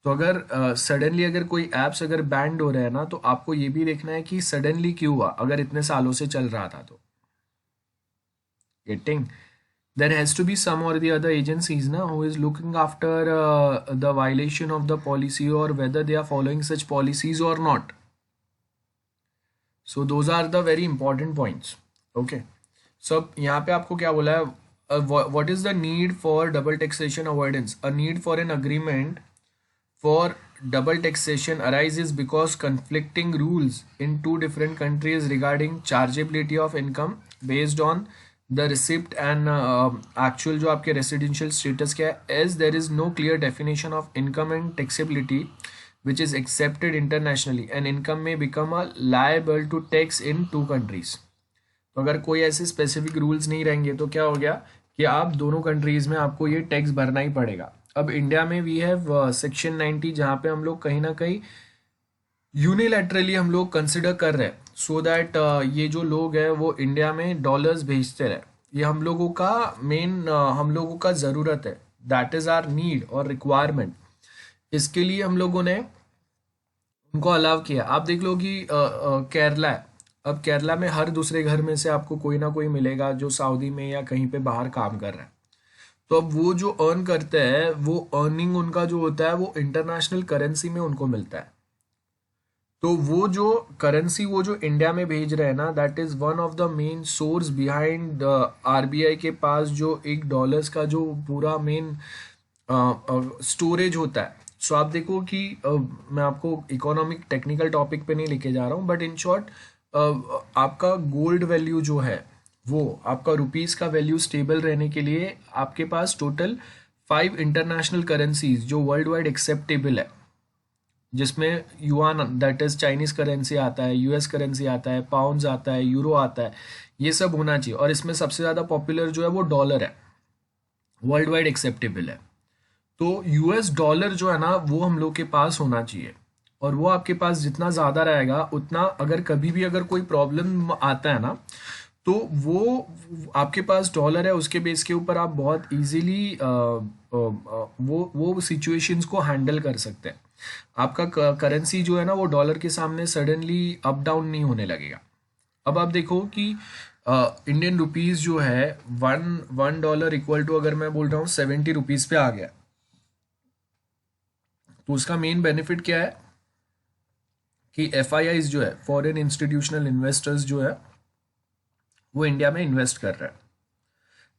तो अगर सडनली अगर कोई एप्स अगर बैंड हो रहे हैं ना तो आपको ये भी देखना है कि सडनली क्यों हुआ, अगर इतने सालों से चल रहा था तो। Getting there has to be some or the other agencies na who is looking after the violation of the policy or whether they are following such policies or not. So those are the very important points. Okay, so यहाँ पे आपको क्या बोला है, what is the need for double taxation avoidance? A need for an agreement for double taxation arises because conflicting rules in two different countries regarding chargeability of income based on the receipt and actual जो आपके residential status क्या है, as there is no clear definition of income and taxability which is accepted internationally and income may become a liable to tax in two countries. तो अगर कोई ऐसे specific rules नहीं रहेंगे तो क्या हो गया कि आप दोनों कंट्रीज में आपको ये टैक्स भरना ही पड़ेगा। अब इंडिया में वी हैव सेक्शन 90 जहाँ पे हम लोग कहीं ना कहीं यूनिलैटरली हम लोग कंसिडर कर रहे हैं सो दैट ये जो लोग हैं वो इंडिया में डॉलर्स भेजते रहे। ये हम लोगों का मेन हम लोगों का ज़रूरत है, दैट इज़ आर नीड और रिक्वायरमेंट। इसके लिए हम लोगों ने उनको अलाउ किया। आप देख लो कि केरला है, अब केरला में हर दूसरे घर में से आपको कोई ना कोई मिलेगा जो सऊदी में या कहीं पे बाहर काम कर रहा है। तो अब वो जो अर्न करते हैं वो अर्निंग उनका जो होता है वो इंटरनेशनल करेंसी में उनको मिलता है। तो वो जो करेंसी वो जो इंडिया में भेज रहे हैं ना, that is one of the main source behind RBI के पास जो $1 का जो पूरा मेन स्टोरेज होता है। सो आप देखो कि मैं आपको इकोनॉमिक टेक्निकल टॉपिक पे नहीं लेके जा रहा हूँ, बट इन शॉर्ट आपका गोल्ड वैल्यू जो है वो आपका रुपीस का वैल्यू स्टेबल रहने के लिए आपके पास टोटल 5 इंटरनेशनल करेंसीज जो वर्ल्ड वाइड एक्सेप्टेबल है, जिसमें yuan that is Chinese currency आता है, यूएस करेंसी आता है, पाउंड्स आता है, यूरो आता है, ये सब होना चाहिए। और इसमें सबसे ज़्यादा पॉपुलर जो है वो डॉलर है, वर्ल्ड वाइड एक्सेप्टेबल है। तो यूएस डॉलर जो है ना वो हम लोग के पास होना चाहिए, और वो आपके पास जितना ज़्यादा रहेगा उतना अगर कभी भी अगर कोई प्रॉब्लम आता है ना, तो वो आपके पास डॉलर है उसके बेस के ऊपर आप बहुत इजीली वो सिचुएशंस को हैंडल कर सकते हैं। आपका करेंसी जो है ना वो डॉलर के सामने सडनली अप डाउन नहीं होने लगेगा। अब आप देखो कि इंडियन रुपीस जो है वन डॉलर इक्वल टू, अगर मैं बोल रहा हूँ 70 रुपीज पे आ गया, तो उसका मेन बेनिफिट क्या है कि एफआईआईज जो है, फॉरेन इंस्टीट्यूशनल इन्वेस्टर्स जो है वो इंडिया में इन्वेस्ट कर रहे हैं।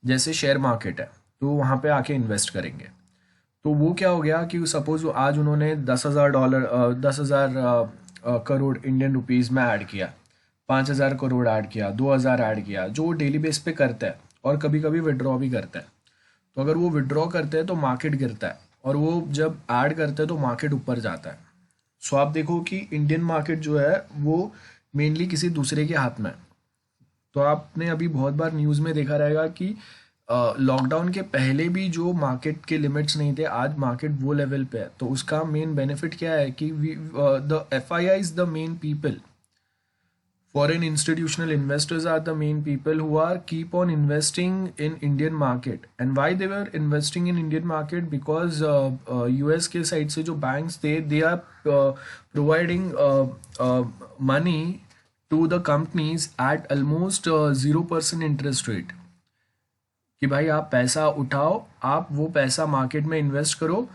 जैसे शेयर मार्केट है तो वहाँ पे आके इन्वेस्ट करेंगे। तो वो क्या हो गया कि सपोज आज उन्होंने $10,000 10,000 करोड़ इंडियन रुपीस में ऐड किया, 5,000 करोड़ ऐड किया, 2,000 ऐड किया, जो वो डेली बेस पे करता है और कभी कभी विड्रॉ भी करता है। तो अगर वो विड्रॉ करते हैं तो मार्केट गिरता है, और वो जब ऐड करते हैं तो मार्केट ऊपर जाता है। सो आप देखो कि इंडियन मार्केट जो है वो मेनली किसी दूसरे के हाथ में है। तो आपने अभी बहुत बार न्यूज़ में देखा रहेगा कि लॉकडाउन के पहले भी जो मार्केट के लिमिट्स नहीं थे, आज मार्केट वो लेवल पे है। तो उसका मेन बेनिफिट क्या है कि the FII is the main people, foreign institutional investors are the main people who are keep on investing in Indian market. And why they were investing in Indian market? Because US के side से जो banks थे, they are providing money to the companies at almost 0% interest rate, कि भाई आप पैसा उठाओ, आप वो पैसा मार्केट में इन्वेस्ट करो,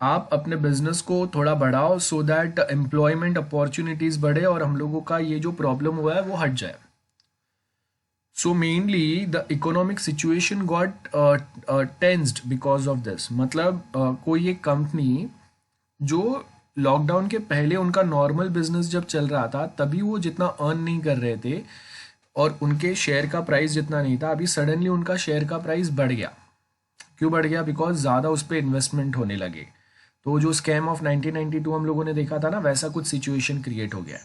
आप अपने बिजनेस को थोड़ा बढ़ाओ, सो दैट एम्प्लॉयमेंट अपॉर्चुनिटीज बढ़े और हम लोगों का ये जो प्रॉब्लम हुआ है वो हट जाए। So mainly the economic situation got tensed because of this. मतलब कोई एक कंपनी जो लॉकडाउन के पहले उनका नॉर्मल बिजनेस जब चल रहा था तभी वो जितना अर्न नहीं कर रहे थे और उनके शेयर का प्राइस जितना नहीं था, अभी सडनली उनका शेयर का प्राइस बढ़ गया। क्यों बढ़ गया? बिकॉज ज़्यादा उस पर इन्वेस्टमेंट होने लगे। तो जो स्कैम ऑफ 1992 हम लोगों ने देखा था ना, वैसा कुछ सिचुएशन क्रिएट हो गया है।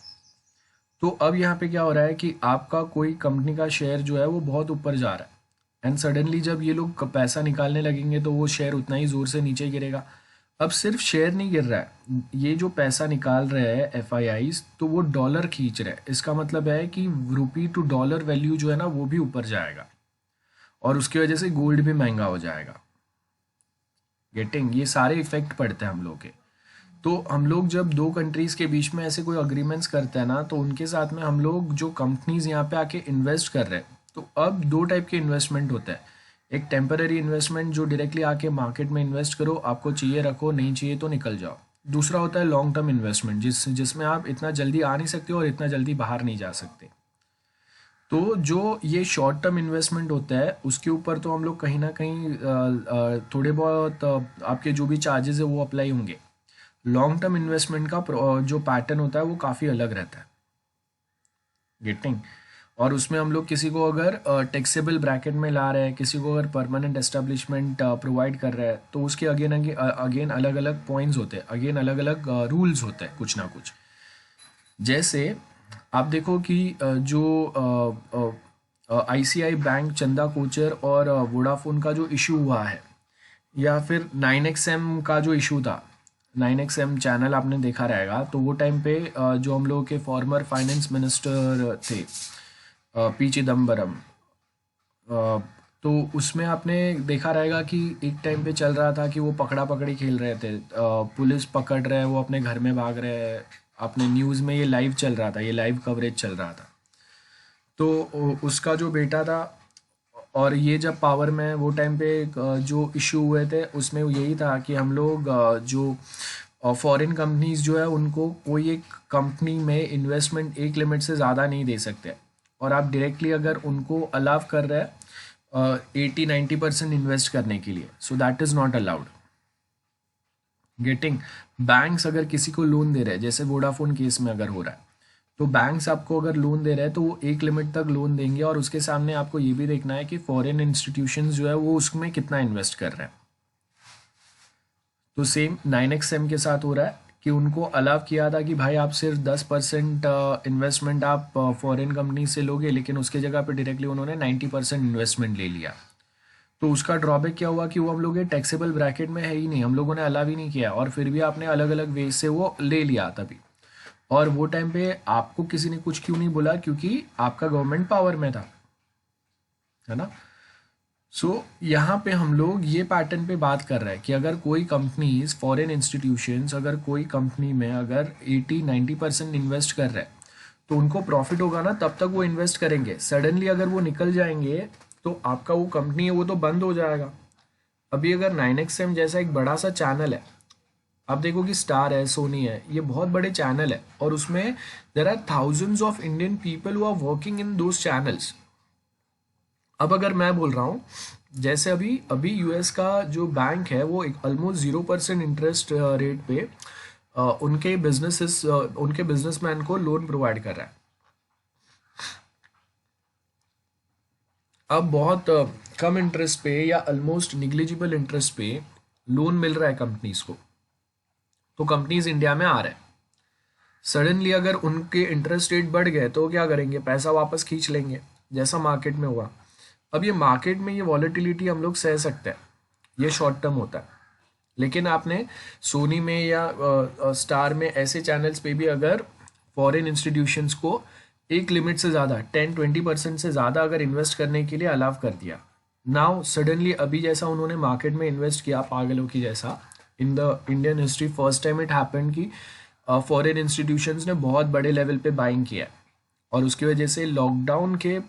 तो अब यहाँ पे क्या हो रहा है कि आपका कोई कंपनी का शेयर जो है वो बहुत ऊपर जा रहा है, एंड सडनली जब ये लोग पैसा निकालने लगेंगे तो वो शेयर उतना ही ज़ोर से नीचे गिरेगा। अब सिर्फ शेयर नहीं गिर रहा है, ये जो पैसा निकाल रहे हैं एफआईआईज, तो वो डॉलर खींच रहे हैं। इसका मतलब है कि रुपी टू डॉलर वैल्यू जो है ना वो भी ऊपर जाएगा, और उसकी वजह से गोल्ड भी महंगा हो जाएगा। गेटिंग, ये सारे इफेक्ट पड़ते हैं हम लोग के। तो हम लोग जब दो कंट्रीज के बीच में ऐसे कोई अग्रीमेंट्स करते हैं ना, तो उनके साथ में हम लोग जो कंपनीज यहाँ पे आके इन्वेस्ट कर रहे हैं, तो अब दो टाइप के इन्वेस्टमेंट होते हैं। एक टेम्पररी इन्वेस्टमेंट जो डायरेक्टली आके मार्केट में इन्वेस्ट करो, आपको चाहिए रखो, नहीं चाहिए तो निकल जाओ। दूसरा होता है लॉन्ग टर्म इन्वेस्टमेंट, जिसमें आप इतना जल्दी आ नहीं सकते और इतना जल्दी बाहर नहीं जा सकते। तो जो ये शॉर्ट टर्म इन्वेस्टमेंट होता है उसके ऊपर तो हम लोग कहीं ना कहीं थोड़े बहुत आपके जो भी चार्जेस है वो अप्लाई होंगे। लॉन्ग टर्म इन्वेस्टमेंट का जो पैटर्न होता है वो काफ़ी अलग रहता है। गेटिंग, और उसमें हम लोग किसी को अगर टैक्सेबल ब्रैकेट में ला रहे हैं, किसी को अगर परमानेंट एस्टेब्लिशमेंट प्रोवाइड कर रहे हैं, तो उसके अगेन अगेन अलग अलग पॉइंट्स होते हैं, अगेन अलग अलग रूल्स होते हैं कुछ ना कुछ। जैसे आप देखो कि जो आईसीआई बैंक, चंदा कोचर और वोडाफोन का जो इशू हुआ है, या फिर 9XM का जो इशू था, 9XM चैनल आपने देखा रहेगा। तो वो टाइम पे जो हम लोग के फॉर्मर फाइनेंस मिनिस्टर थे पी चिदम्बरम, तो उसमें आपने देखा रहेगा कि एक टाइम पे चल रहा था कि वो पकड़ा पकड़ी खेल रहे थे, पुलिस पकड़ रहे हैं, वो अपने घर में भाग रहे हैं। आपने न्यूज़ में ये लाइव चल रहा था, ये लाइव कवरेज चल रहा था। तो उसका जो बेटा था, और ये जब पावर में वो टाइम पे जो इशू हुए थे उसमें यही था कि हम लोग जो फॉरेन कंपनीज जो है उनको कोई एक कंपनी में इन्वेस्टमेंट एक लिमिट से ज़्यादा नहीं दे सकते, और आप डायरेक्टली अगर उनको अलाउ कर रहे हैं 80-90% इन्वेस्ट करने के लिए, सो that is not allowed. Getting, banks अगर किसी को लोन दे रहे हैं, जैसे वोडाफोन केस में अगर हो रहा है, तो बैंक्स आपको अगर लोन दे रहे हैं तो वो एक लिमिट तक लोन देंगे, और उसके सामने आपको ये भी देखना है कि फॉरेन इंस्टीट्यूशंस जो है वो उसमें कितना इन्वेस्ट कर रहे हैं। तो सेम 9XM के साथ हो रहा है कि उनको अलाउ किया था कि भाई आप सिर्फ 10% इन्वेस्टमेंट आप फॉरेन कंपनी से लोगे, लेकिन उसके जगह पे डायरेक्टली उन्होंने 90% इन्वेस्टमेंट ले लिया। तो उसका ड्रॉबैक क्या हुआ कि वो हम लोग ये टैक्सेबल ब्रैकेट में है ही नहीं, हम लोगों ने अलाउ ही नहीं किया, और फिर भी आपने अलग अलग वे से वो ले लिया तभी। और वो टाइम पे आपको किसी ने कुछ क्यों नहीं बोला, क्योंकि आपका गवर्नमेंट पावर में था, है ना। सो यहाँ पे हम लोग ये पैटर्न पे बात कर रहे हैं कि अगर कोई कंपनीज फॉरेन इंस्टीट्यूशंस अगर कोई कंपनी में अगर 80-90% इन्वेस्ट कर रहे हैं तो उनको प्रॉफिट होगा ना, तब तक वो इन्वेस्ट करेंगे। सडनली अगर वो निकल जाएंगे तो आपका वो कंपनी है वो तो बंद हो जाएगा। अभी अगर 9XM जैसा एक बड़ा सा चैनल है, आप देखो कि स्टार है, सोनी है, ये बहुत बड़े चैनल है, और उसमें there are thousands of Indian people who are working in those channels. अब अगर मैं बोल रहा हूँ, जैसे अभी अभी यूएस का जो बैंक है वो ऑलमोस्ट 0% इंटरेस्ट रेट पे उनके बिजनेसमैन को लोन प्रोवाइड कर रहा है। अब बहुत कम इंटरेस्ट पे या ऑलमोस्ट निग्लिजिबल इंटरेस्ट पे लोन मिल रहा है कंपनीज को, तो कंपनीज इंडिया में आ रहे हैं। सडनली अगर उनके इंटरेस्ट रेट बढ़ गए तो क्या करेंगे, पैसा वापस खींच लेंगे, जैसा मार्केट में हुआ। अब ये मार्केट में ये वॉलेटिलिटी हम लोग सह सकते हैं, ये शॉर्ट टर्म होता है, लेकिन आपने सोनी में या स्टार में ऐसे चैनल्स पे भी अगर फॉरेन इंस्टीट्यूशंस को एक लिमिट से ज़्यादा 10-20% से ज़्यादा अगर इन्वेस्ट करने के लिए अलाउ कर दिया, नाउ सडनली अभी जैसा उन्होंने मार्केट में इन्वेस्ट किया पागलों की जैसा, इन the Indian history first time it happened कि फॉरेन इंस्टीट्यूशंस ने बहुत बड़े लेवल पे बाइंग किया, और उसकी वजह से लॉकडाउन के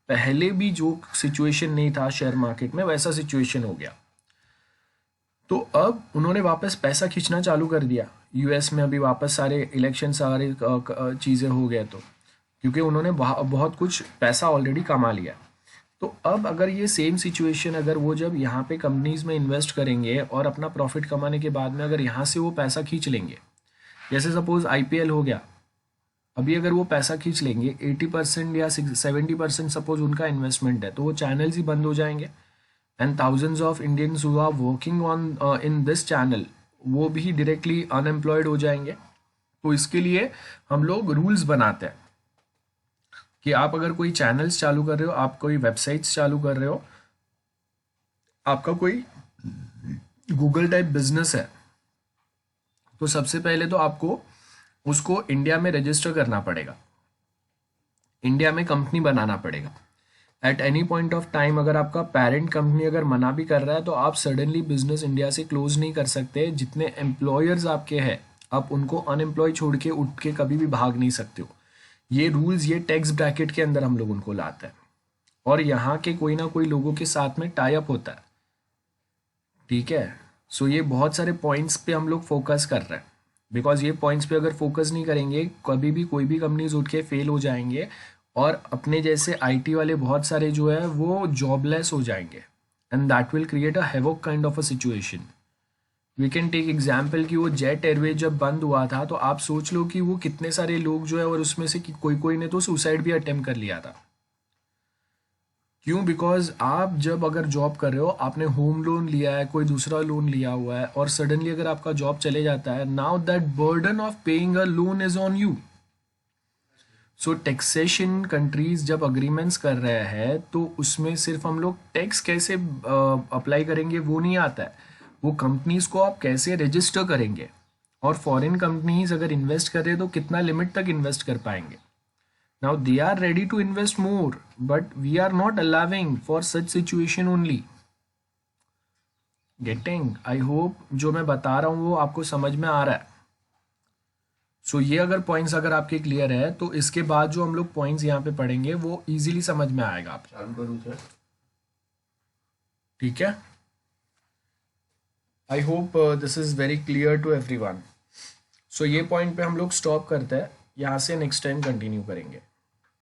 पहले भी जो सिचुएशन नहीं था शेयर मार्केट में वैसा सिचुएशन हो गया। तो अब उन्होंने वापस पैसा खींचना चालू कर दिया यूएस में, अभी वापस सारे इलेक्शन सारे चीज़ें हो गए, तो क्योंकि उन्होंने बहुत कुछ पैसा ऑलरेडी कमा लिया। तो अब अगर ये सेम सिचुएशन अगर वो जब यहाँ पे कंपनीज में इन्वेस्ट करेंगे और अपना प्रॉफिट कमाने के बाद में अगर यहाँ से वो पैसा खींच लेंगे, जैसे सपोज आईपीएल हो गया, अभी अगर वो पैसा खींच लेंगे 80% या 70% सपोज उनका इन्वेस्टमेंट है, तो वो चैनल्स ही बंद हो जाएंगे, and thousands of Indians who are working on in this channel वो भी डायरेक्टली अनएम्प्लॉयड हो जाएंगे। तो इसके लिए हम लोग रूल्स बनाते हैं कि आप अगर कोई चैनल्स चालू कर रहे हो, आप कोई वेबसाइट्स चालू कर रहे हो, आपका कोई गूगल टाइप बिजनेस है, तो सबसे पहले तो आपको उसको इंडिया में रजिस्टर करना पड़ेगा, इंडिया में कंपनी बनाना पड़ेगा। At any point of time अगर आपका पेरेंट कंपनी अगर मना भी कर रहा है तो आप सडनली बिजनेस इंडिया से क्लोज नहीं कर सकते। जितने एम्प्लॉयर्स आपके हैं आप उनको अनएम्प्लॉय छोड़ के उठ के कभी भी भाग नहीं सकते हो। ये रूल्स ये टैक्स ब्रैकेट के अंदर हम लोग उनको लाते हैं, और यहाँ के कोई ना कोई लोगों के साथ में टाई अप होता है, ठीक है। सो ये बहुत सारे पॉइंट्स पे हम लोग फोकस कर रहे हैं, बिकॉज ये पॉइंट्स पे अगर फोकस नहीं करेंगे कभी भी कोई भी कंपनीज उठ के फेल हो जाएंगे, और अपने जैसे आईटी वाले बहुत सारे जो है वो जॉबलेस हो जाएंगे, and that will create a havoc kind of a situation. We can take example कि वो जेट एयरवेज जब बंद हुआ था तो आप सोच लो कि वो कितने सारे लोग जो है, और उसमें से कोई कोई ने तो सुसाइड भी अटेम्प्ट कर लिया था। क्यों? बिकॉज आप जब अगर जॉब कर रहे हो, आपने होम लोन लिया है, कोई दूसरा लोन लिया हुआ है, और सडनली अगर आपका जॉब चले जाता है, now that burden of paying a loan is on you. So taxation countries जब अग्रीमेंट्स कर रहे हैं तो उसमें सिर्फ हम लोग टैक्स कैसे अप्लाई करेंगे वो नहीं आता है, वो कंपनीज को आप कैसे रजिस्टर करेंगे, और फॉरेन कंपनीज अगर इन्वेस्ट कर रहे हैं तो कितना लिमिट तक इन्वेस्ट कर पाएंगे। Now they are ready to invest more, but we are not allowing for such situation only. Getting? I hope जो मैं बता रहा हूँ वो आपको समझ में आ रहा है। सो ये अगर पॉइंट्स अगर आपके क्लियर है तो इसके बाद जो हम लोग पॉइंट्स यहाँ पे पढ़ेंगे वो इजीली समझ में आएगा आप चालू करूँ सर, ठीक है। I hope this is very clear to everyone. So ये पॉइंट पे हम लोग स्टॉप करते हैं, यहाँ से नेक्स्ट टाइम कंटिन्यू करेंगे।